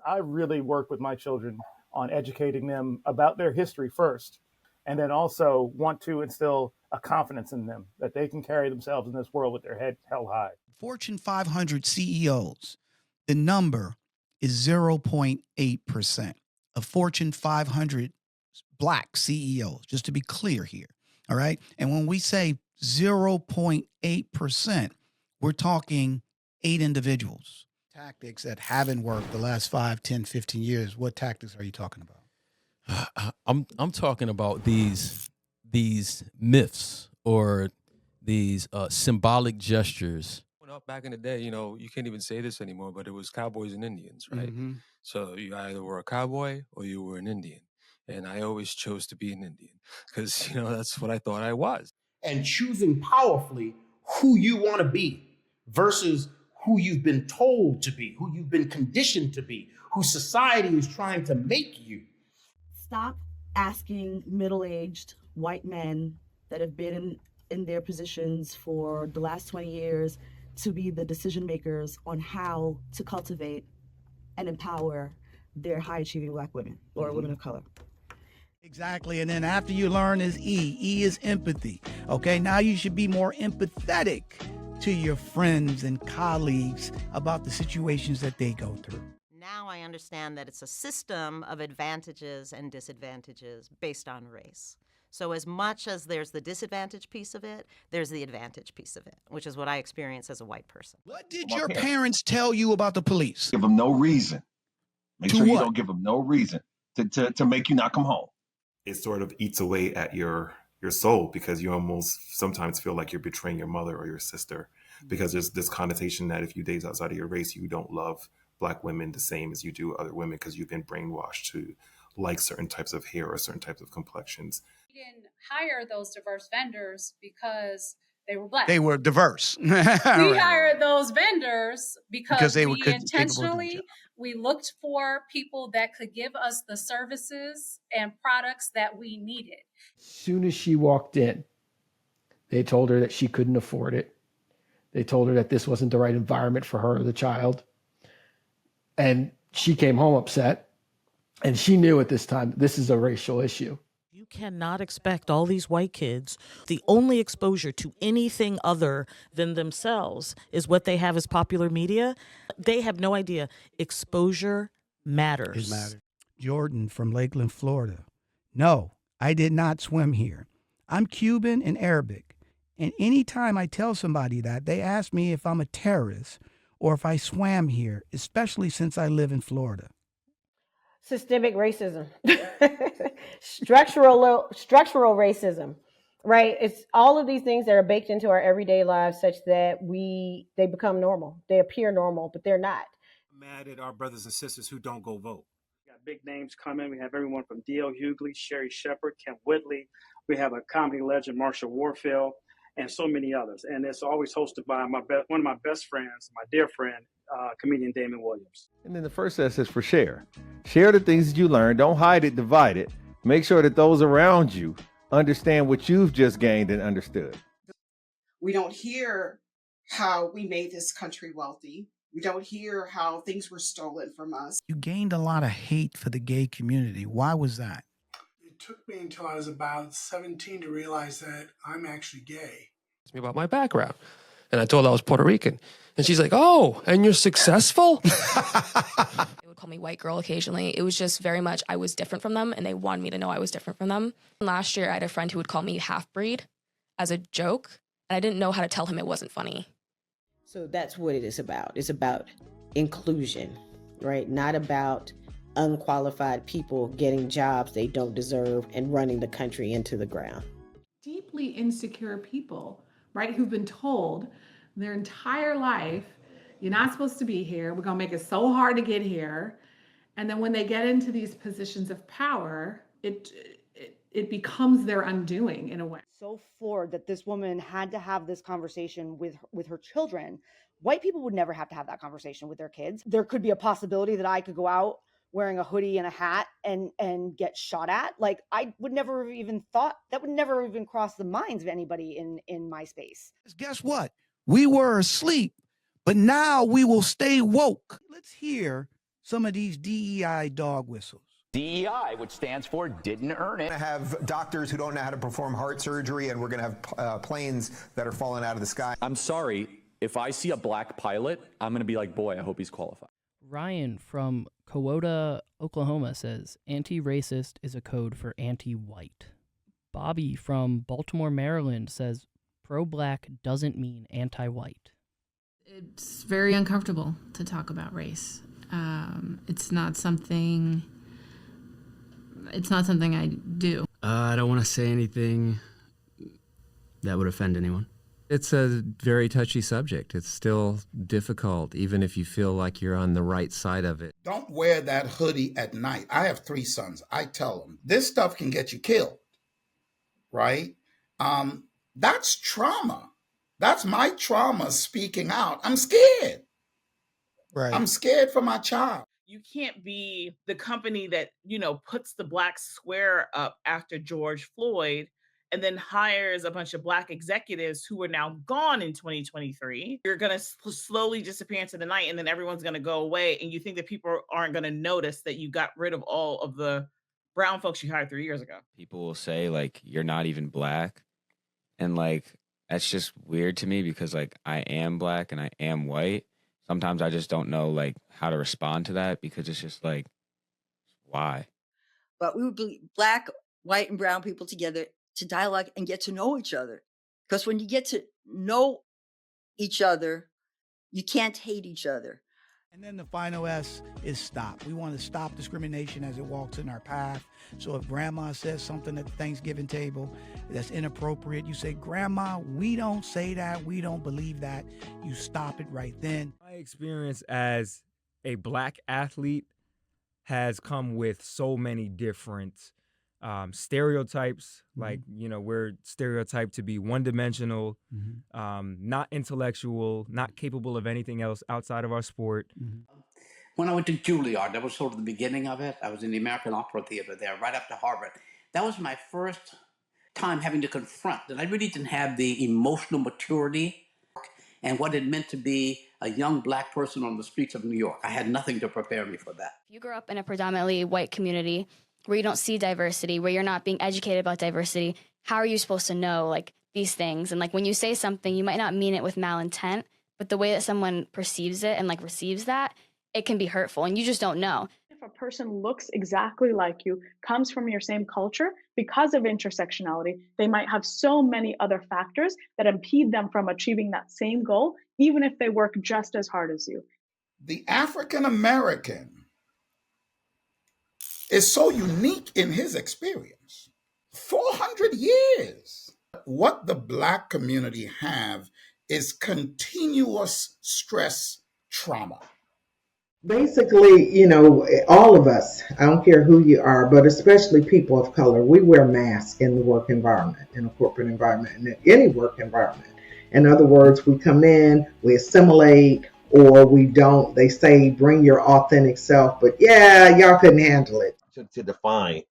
I really work with my children on educating them about their history first, and then also want to instill a confidence in them that they can carry themselves in this world with their head held high. Fortune 500 CEOs, the number is 0.8% of Fortune 500 Black CEOs, just to be clear here. All right. And when we say 0.8%, we're talking 8 individuals. Tactics that haven't worked the last 5, 10, 15 years. What tactics are you talking about? I'm talking about these myths or these symbolic gestures. Up back in the day, you know, you can't even say this anymore, but it was cowboys and Indians, right? Mm-hmm. So you either were a cowboy or you were an Indian. And I always chose to be an Indian because, you know, that's what I thought I was. And choosing powerfully who you want to be versus who you've been told to be, who you've been conditioned to be, who society is trying to make you. Stop asking middle-aged white men that have been in their positions for the last 20 years to be the decision makers on how to cultivate and empower their high-achieving Black women or women of color. Exactly. And then after you learn is E. E is empathy. Okay, now you should be more empathetic to your friends and colleagues about the situations that they go through. Now I understand that it's a system of advantages and disadvantages based on race. So as much as there's the disadvantage piece of it, there's the advantage piece of it, which is what I experience as a white person. What did your parents tell you about the police? Give them no reason. Make To sure you what? don't give them no reason to make you not come home. It sort of eats away at your soul because you almost sometimes feel like you're betraying your mother or your sister because there's this connotation that if you date outside of your race, you don't love Black women the same as you do other women because you've been brainwashed to like certain types of hair or certain types of complexions. We didn't hire those diverse vendors because they were Black. They were diverse. We hired those venders because they were we capable of doing the intentionally, job. we looked for people that could give us the services and products that we needed. As soon as she walked in, they told her that she couldn't afford it. They told her that this wasn't the right environment for her or the child. And she came home upset. And she knew at this time, this is a racial issue. You cannot expect all these white kids, the only exposure to anything other than themselves is what they have as popular media. They have no idea. Exposure matters. It matters. Jordan from Lakeland, Florida. No, I did not swim here. I'm Cuban and Arabic. And anytime I tell somebody that, they ask me if I'm a terrorist or if I swam here, especially since I live in Florida. Systemic racism, structural racism, right? It's all of these things that are baked into our everyday lives such that they become normal. They appear normal, but they're not. Mad at our brothers and sisters who don't go vote. We got big names coming. We have everyone from D.L. Hughley, Sherry Shepard, Kim Whitley. We have a comedy legend, Marshall Warfield, and so many others. And it's always hosted by one of my best friends, my dear friend, comedian Damon Williams. And then the first S is for share. Share the things that you learn. Don't hide it, divide it. Make sure that those around you understand what you've just gained and understood. We don't hear how we made this country wealthy. We don't hear how things were stolen from us. You gained a lot of hate for the gay community. Why was that? It took me until I was about 17 to realize that I'm actually gay. Asked me about my background. And I told her I was Puerto Rican. And she's like, oh, and you're successful? They would call me white girl occasionally. It was just very much I was different from them, and they wanted me to know I was different from them. Last year, I had a friend who would call me half-breed as a joke, and I didn't know how to tell him it wasn't funny. So that's what it is about. It's about inclusion, right? Not about unqualified people getting jobs they don't deserve and running the country into the ground. Deeply insecure people, right, who've been told their entire life, you're not supposed to be here, we're gonna make it so hard to get here. And then when they get into these positions of power, it becomes their undoing in a way. So floored that this woman had to have this conversation with her children. White people would never have to have that conversation with their kids. There could be a possibility that I could go out wearing a hoodie and a hat and get shot at. Like, I would never have even thought, that would never even cross the minds of anybody in my space. Guess what? We were asleep, but now we will stay woke. Let's hear some of these DEI dog whistles. DEI, which stands for didn't earn it. We're going to have doctors who don't know how to perform heart surgery, and we're going to have planes that are falling out of the sky. I'm sorry, if I see a black pilot, I'm going to be like, boy, I hope he's qualified. Ryan from Cowota, Oklahoma says, anti-racist is a code for anti-white. Bobby from Baltimore, Maryland says, pro-black doesn't mean anti-white. It's very uncomfortable to talk about race. It's not something I do. I don't want to say anything that would offend anyone. It's a very touchy subject. It's still difficult, even if you feel like you're on the right side of it. Don't wear that hoodie at night. I have 3 sons. I tell them, this stuff can get you killed, right? That's trauma. That's my trauma speaking out. I'm scared. Right. I'm scared for my child. You can't be the company that, puts the black square up after George Floyd and then hires a bunch of black executives who are now gone in 2023. You're going to slowly disappear into the night, and then everyone's going to go away. And you think that people aren't going to notice that you got rid of all of the brown folks you hired 3 years ago. People will say, like, you're not even black. And, like, that's just weird to me because, like, I am black and I am white. Sometimes I just don't know, like, how to respond to that because it's just like, why? But we would be black, white, and brown people together to dialogue and get to know each other. Because when you get to know each other, you can't hate each other. And then the final S is stop. We want to stop discrimination as it walks in our path. So if grandma says something at the Thanksgiving table that's inappropriate, you say, Grandma, we don't say that. We don't believe that. You stop it right then. My experience as a black athlete has come with so many different stereotypes. Like, we're stereotyped to be one-dimensional, not intellectual, not capable of anything else outside of our sport. When I went to Juilliard, that was sort of the beginning of it. I was in the American Opera Theater there, right after Harvard. That was my first time having to confront, and I really didn't have the emotional maturity and what it meant to be a young black person on the streets of New York. I had nothing to prepare me for that. If you grow up in a predominantly white community where you don't see diversity, where you're not being educated about diversity, how are you supposed to know, like, these things? And, like, when you say something, you might not mean it with malintent, but the way that someone perceives it and, like, receives that, it can be hurtful, and you just don't know. If a person looks exactly like you, comes from your same culture, because of intersectionality, they might have so many other factors that impede them from achieving that same goal, even if they work just as hard as you. The African American is so unique in his experience. 400 years. What the black community have is continuous stress trauma. Basically, all of us, I don't care who you are, but especially people of color, we wear masks in the work environment, in a corporate environment, in any work environment. In other words, we come in, we assimilate, or we don't. They say, bring your authentic self, but yeah, y'all couldn't handle it. To define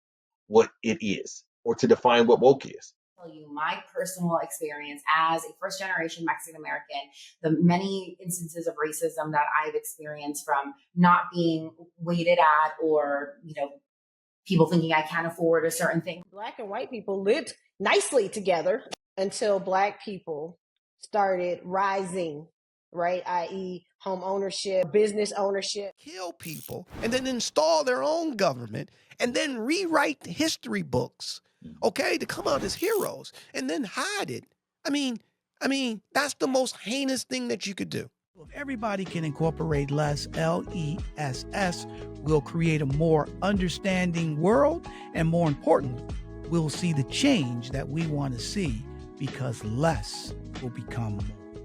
what it is, or to define what woke is. Tell you my personal experience as a first generation Mexican American, the many instances of racism that I've experienced, from not being waited at, or people thinking I can't afford a certain thing. Black and white people lived nicely together until Black people started rising, right? I.e., home ownership, business ownership. Kill people and then install their own government and then rewrite the history books, okay, to come out as heroes and then hide it. I mean, that's the most heinous thing that you could do. If everybody can incorporate less, L.E.S.S, we'll create a more understanding world, and more importantly, we'll see the change that we want to see, because less will become more.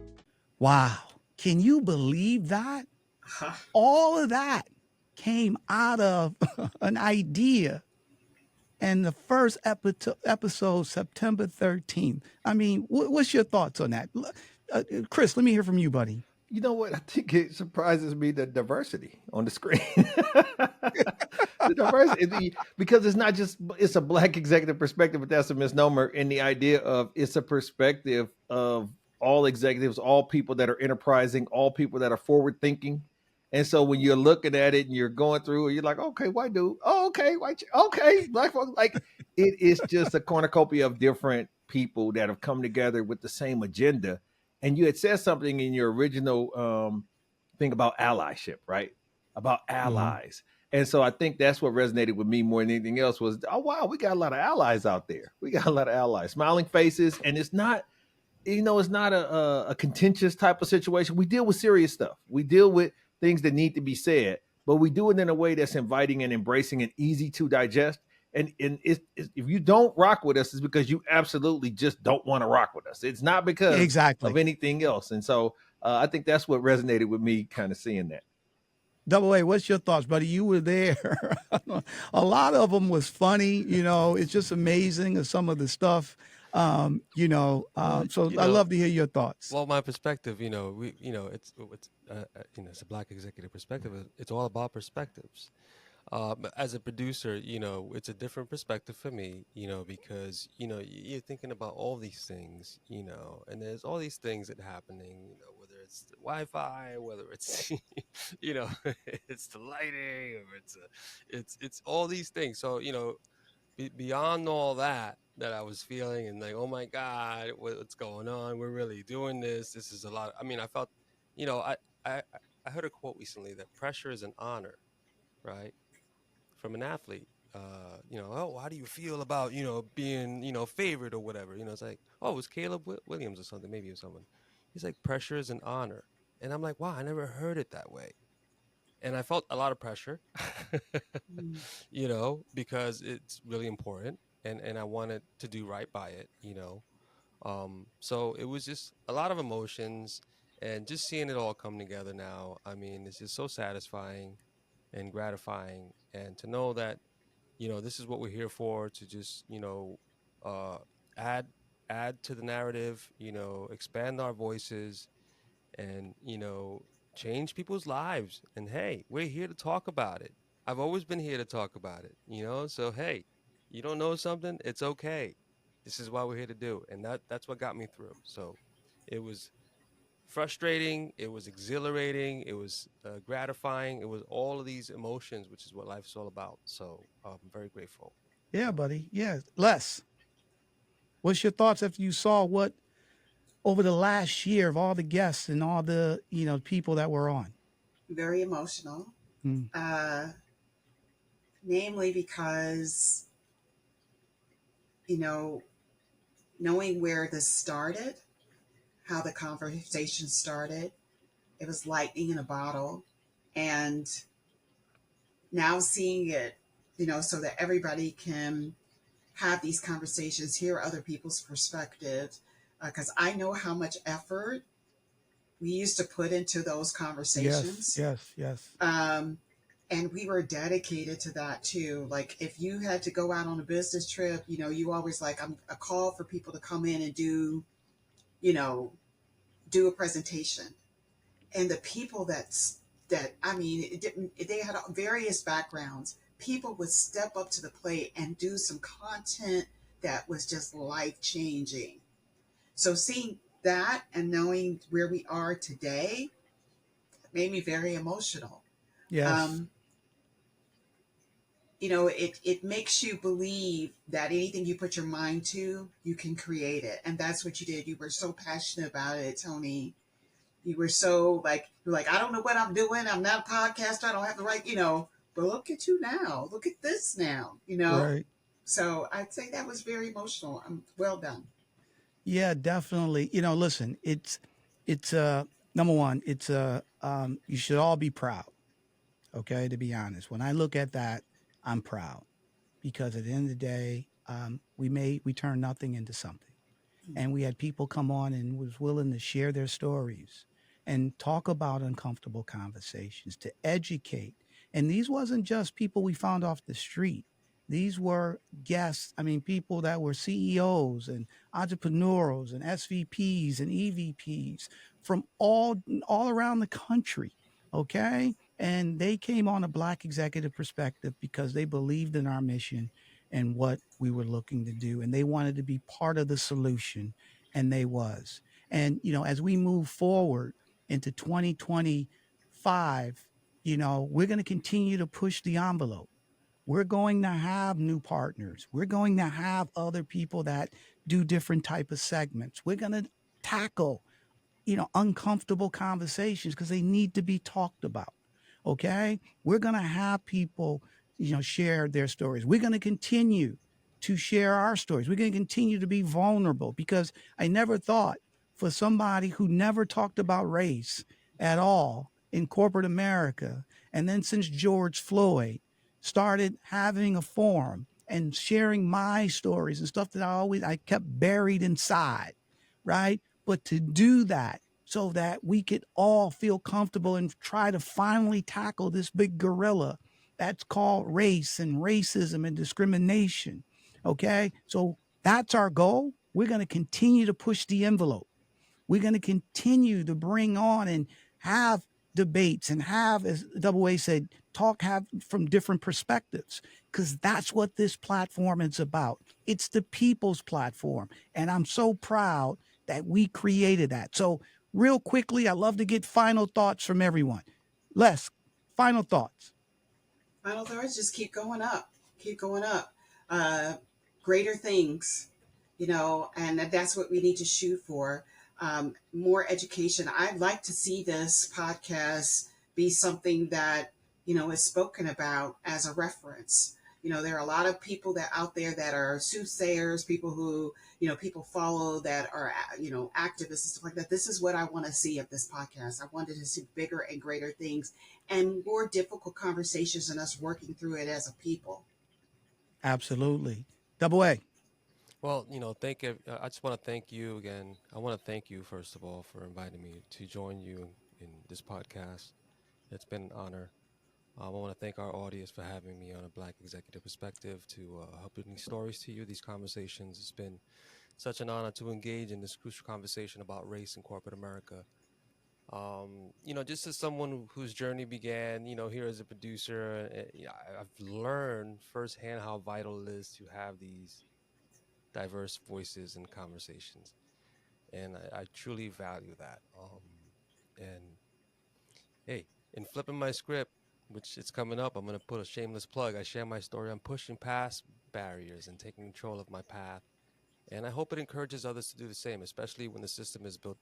Wow. Can you believe that? All of that came out of an idea. And the first episode, September 13th. I mean, what's your thoughts on that? Chris, let me hear from you, buddy. You know what? I think it surprises me, the diversity on the screen. The diversity, because it's not just, it's a black executive perspective, but that's a misnomer. And the idea of it's a perspective of all executives, all people that are enterprising, all people that are forward thinking. And so when you're looking at it and you're going through it, you're like, okay, white dude. Oh, okay, okay, black folks. Like it is just a cornucopia of different people that have come together with the same agenda. And you had said something in your original thing about allyship, right? About allies. And so I think that's what resonated with me more than anything else was, oh, wow, we got a lot of allies out there. We got a lot of allies, smiling faces. And it's not, it's not a contentious type of situation. We deal with serious stuff. We deal with things that need to be said, but we do it in a way that's inviting and embracing and easy to digest. And if you don't rock with us, it's because you absolutely just don't want to rock with us. It's not because of anything else. And so I think that's what resonated with me, kind of seeing that. Double A, what's your thoughts, buddy? You were there. A lot of them was funny. It's just amazing of some of the stuff. So I love to hear your thoughts. Well, my perspective, it's a Black executive perspective. It's all about perspectives. As a producer, it's a different perspective for me, because, you're thinking about all these things, and there's all these things that are happening, whether it's the Wi-Fi, whether it's, it's the lighting, or it's all these things. So, beyond all that I was feeling and like, oh my God, what's going on? We're really doing this. This is a lot. I felt, I heard a quote recently that pressure is an honor, right? From an athlete, oh, how do you feel about, being, favored or whatever? It's like, oh, it was Caleb Williams or something, maybe, or someone. He's like, pressure is an honor. And I'm like, wow, I never heard it that way. And I felt a lot of pressure, because it's really important and I wanted to do right by it, So it was just a lot of emotions and just seeing it all come together now. It's just so satisfying and gratifying, and to know that this is what we're here for, to just add to the narrative, expand our voices, and change people's lives. And hey, we're here to talk about it. I've always been here to talk about it, so hey, you don't know something, it's okay. This is what we're here to do, and that's what got me through. So it was frustrating, it was exhilarating, it was gratifying, it was all of these emotions, which is what life's all about. So I'm very grateful. Yeah, buddy. Yeah. Les, what's your thoughts after you saw what over the last year of all the guests and all the people that were on? Very emotional. Namely because knowing where this started, how the conversation started. It was lightning in a bottle. And now seeing it, so that everybody can have these conversations, hear other people's perspectives, because I know how much effort we used to put into those conversations. Yes. And we were dedicated to that too. Like if you had to go out on a business trip, you always I'm a call for people to come in and do a presentation. And the people they had various backgrounds. People would step up to the plate and do some content that was just life-changing. So seeing that and knowing where we are today made me very emotional. Yes. It makes you believe that anything you put your mind to, you can create it. And that's what you did. You were so passionate about it, Tony. You were so you're like, I don't know what I'm doing. I'm not a podcaster. I don't have the right, but look at you now. Look at this now, Right. So I'd say that was very emotional. Well done. Yeah, definitely. Listen, it's number one, it's you should all be proud. Okay. To be honest, when I look at that, I'm proud because at the end of the day, we turned nothing into something. And we had people come on and was willing to share their stories and talk about uncomfortable conversations, to educate. And these wasn't just people we found off the street. These were guests, people that were CEOs and entrepreneurs and SVPs and EVPs from all around the country, okay? And they came on a Black executive perspective because they believed in our mission and what we were looking to do. And they wanted to be part of the solution, and they was. And, as we move forward into 2025, we're going to continue to push the envelope. We're going to have new partners. We're going to have other people that do different type of segments. We're going to tackle, uncomfortable conversations because they need to be talked about. Okay. We're going to have people, share their stories. We're going to continue to share our stories. We're going to continue to be vulnerable because I never thought for somebody who never talked about race at all in corporate America. And then since George Floyd started having a forum and sharing my stories and stuff that I kept buried inside. Right. But to do that so that we could all feel comfortable and try to finally tackle this big gorilla that's called race and racism and discrimination. Okay. So that's our goal. We're going to continue to push the envelope. We're going to continue to bring on and have debates and have, as Double A said, have from different perspectives, because that's what this platform is about. It's the people's platform. And I'm so proud that we created that. So real quickly, I'd love to get final thoughts from everyone. Les, final thoughts. Final thoughts, just keep going up. Keep going up. Greater things, and that's what we need to shoot for. More education. I'd like to see this podcast be something that, is spoken about as a reference. There are a lot of people that out there that are soothsayers, people who, people follow that are, activists and stuff like that. This is what I want to see of this podcast. I wanted to see bigger and greater things and more difficult conversations and us working through it as a people. Absolutely. Double A. Well, I just want to thank you again. I want to thank you, first of all, for inviting me to join you in this podcast. It's been an honor. I want to thank our audience for having me on a Black Executive Perspective to help bring these stories to you, these conversations. It's been such an honor to engage in this crucial conversation about race in corporate America. Just as someone whose journey began, here as a producer, I've learned firsthand how vital it is to have these diverse voices and conversations. And I truly value that. And hey, in flipping my script, which it's coming up, I'm going to put a shameless plug. I share my story. I'm pushing past barriers and taking control of my path. And I hope it encourages others to do the same, especially when the system is built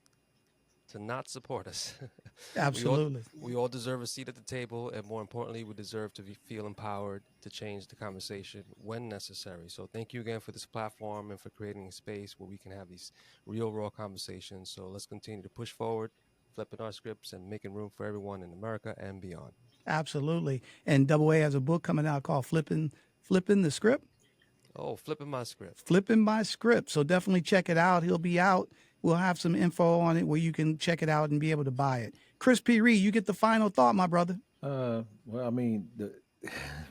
to not support us. Absolutely. We all deserve a seat at the table, and more importantly, we deserve to feel empowered to change the conversation when necessary. So thank you again for this platform and for creating a space where we can have these real, raw conversations. So let's continue to push forward, flipping our scripts and making room for everyone in America and beyond. Absolutely. And Double A has a book coming out called Flipping the Script. Oh, Flipping My Script. Flipping My Script. So definitely check it out. He'll be out. We'll have some info on it where you can check it out and be able to buy it. Chris P. Reed, you get the final thought, my brother. Well, I mean, the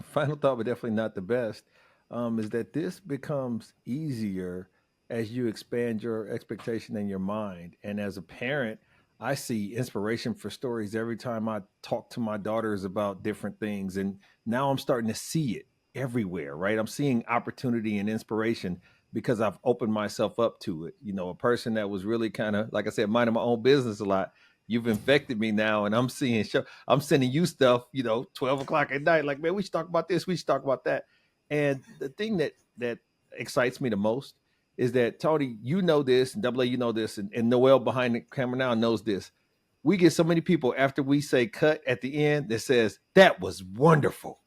final thought, but definitely not the best, is that this becomes easier as you expand your expectation in your mind. And as a parent, I see inspiration for stories every time I talk to my daughters about different things. And now I'm starting to see it everywhere, right? I'm seeing opportunity and inspiration because I've opened myself up to it. A person that was really kind of, like I said, minding my own business a lot. You've infected me now, and I'm sending you stuff, 12 o'clock at night. Like, man, we should talk about this. We should talk about that. And the thing that excites me the most is that, Tony, you know this, and Double A, you know this, and Noel behind the camera now knows this. We get so many people after we say cut at the end that says, that was wonderful.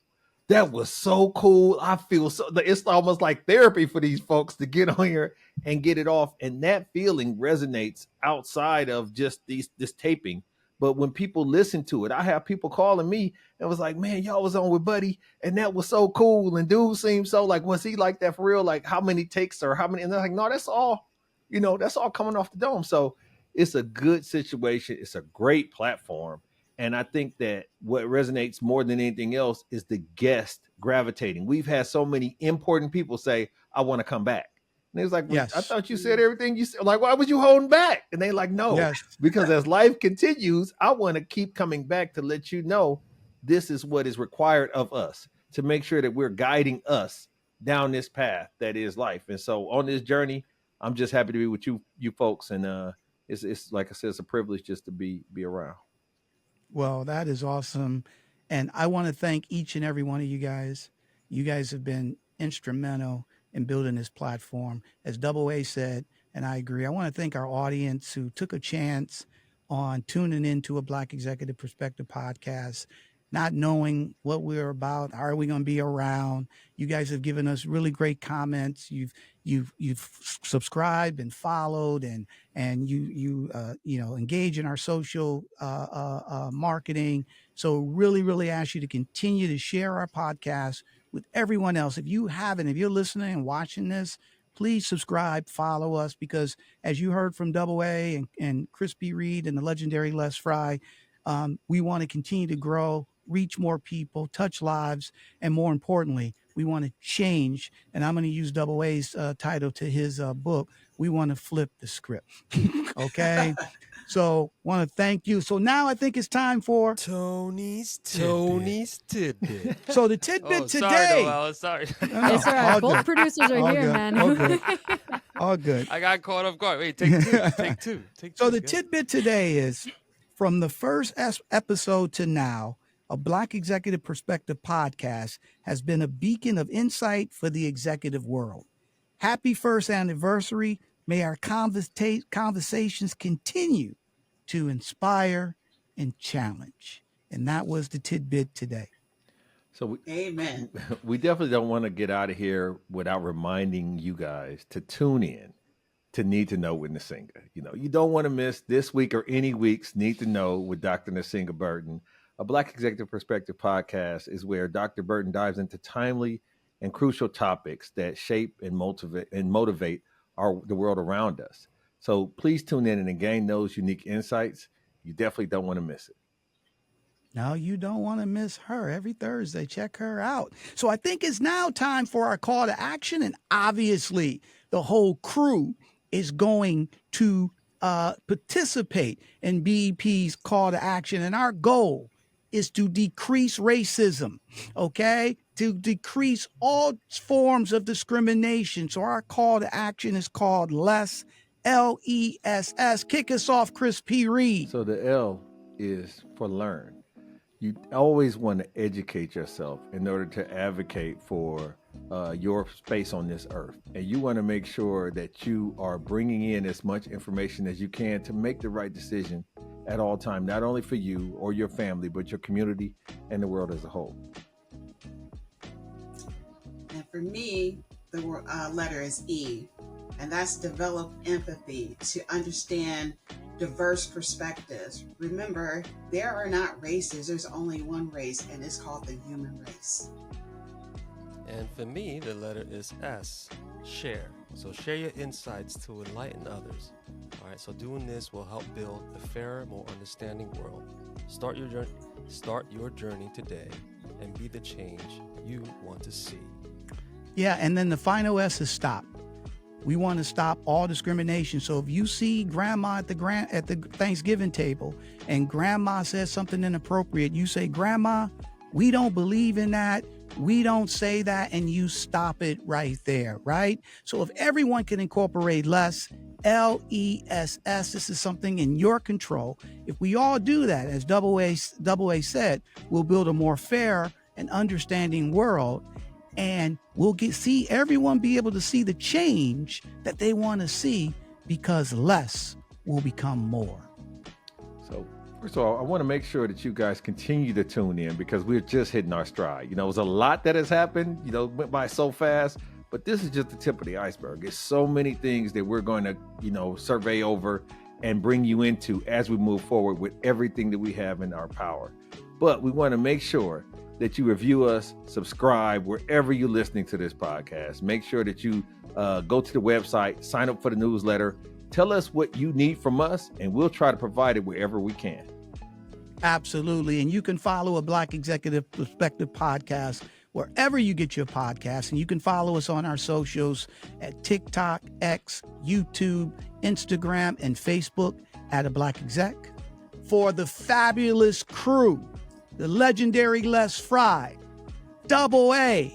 That was so cool. I feel so, it's almost like therapy for these folks to get on here and get it off. And that feeling resonates outside of just this taping. But when people listen to it, I have people calling me and was like, man, y'all was on with Buddy and that was so cool. And dude seemed so like, was he like that for real? Like how many takes or how many? And they're like, no, that's all, that's all coming off the dome. So it's a good situation. It's a great platform. And I think that what resonates more than anything else is the guest gravitating. We've had so many important people say, I want to come back. And it was like, well, yes. I thought you said everything you said. Like, why was you holding back? And they like, no, yes. Because as life continues, I want to keep coming back to let you know this is what is required of us to make sure that we're guiding us down this path that is life. And so on this journey, I'm just happy to be with you folks. And it's like I said, it's a privilege just to be around. Well, that is awesome. And I want to thank each and every one of you guys. You guys have been instrumental in building this platform. As Double A said, and I agree, I want to thank our audience who took a chance on tuning into a Black Executive Perspective podcast, not knowing what we're about. Are we going to be around? You guys have given us really great comments. You've subscribed and followed, and you engage in our social marketing. So really ask you to continue to share our podcast with everyone else. If you haven't, if you're listening and watching this, please subscribe, follow us, because as you heard from Double A and Chris P. Reed and the legendary Les Frye, we want to continue to grow, reach more people, touch lives, and more importantly, we want to change. And I'm going to use Double A's title to his book. We want to flip the script. Okay. So want to thank you. So now I think it's time for Tony's Tidbit. So the tidbit today. Sorry. Sorry. No, It's all right. all Both good. producers are All here, good. man. All good. All good. I got caught off guard. Wait, take two. Take two. So the tidbit today is, from the first episode to now, a Black Executive Perspective podcast has been a beacon of insight for the executive world. Happy first anniversary. May our conversations continue to inspire and challenge. And that was the tidbit today. So Amen. we definitely don't want to get out of here without reminding you guys to tune in to Need to Know with Nsinga. You don't want to miss this week or any week's Need to Know with Dr. Nsinga Burton. A Black Executive Perspective podcast is where Dr. Burton dives into timely and crucial topics that shape and motivate the world around us. So please tune in and gain those unique insights. You definitely don't want to miss it. No, you don't want to miss her every Thursday. Check her out. So I think it's now time for our call to action. And obviously, the whole crew is going to participate in BEP's call to action. And our goal is to decrease racism, okay? To decrease all forms of discrimination. So our call to action is called L.E.S.S. L-E.S.S. Kick us off, Chris P. Reed. So the L is for learn. You always want to educate yourself in order to advocate for your space on this earth. And you want to make sure that you are bringing in as much information as you can to make the right decision at all time, not only for you or your family, but your community and the world as a whole. And for me, the letter is E, and that's develop empathy to understand diverse perspectives. Remember, there are not races, there's only one race, and it's called the human race. And for me, the letter is S, share. So share your insights to enlighten others. All right, so doing this will help build a fairer, more understanding world. Start your journey today and be the change you want to see. Yeah, and then the final S is stop. We want to stop all discrimination. So if you see grandma at the Thanksgiving table and grandma says something inappropriate, you say, "Grandma, we don't believe in that. We don't say that," and you stop it right there, right? So if everyone can incorporate less, L-E-S-S, this is something in your control. If we all do that, as Double A said, we'll build a more fair and understanding world, and we'll see everyone be able to see the change that they want to see, because less will become more. So first of all, I want to make sure that you guys continue to tune in, because we're just hitting our stride. It was a lot that has happened, went by so fast, but this is just the tip of the iceberg. There's so many things that we're going to, survey over and bring you into as we move forward with everything that we have in our power. But we want to make sure that you review us, subscribe wherever you're listening to this podcast. Make sure that you go to the website, sign up for the newsletter, tell us what you need from us, and we'll try to provide it wherever we can. Absolutely. And you can follow a Black Executive Perspective podcast wherever you get your podcasts. And you can follow us on our socials at TikTok, X, YouTube, Instagram, and Facebook at A Black Exec. For the fabulous crew, the legendary Les Frye, Double A,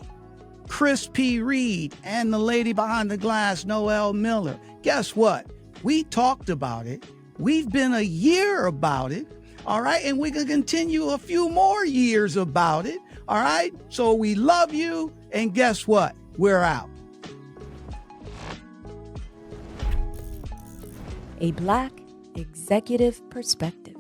Chris P. Reed, and the lady behind the glass, Noelle Miller. Guess what? We talked about it. We've been a year about it. All right. And we can continue a few more years about it. All right. So we love you. And guess what? We're out. A Black Executive Perspective.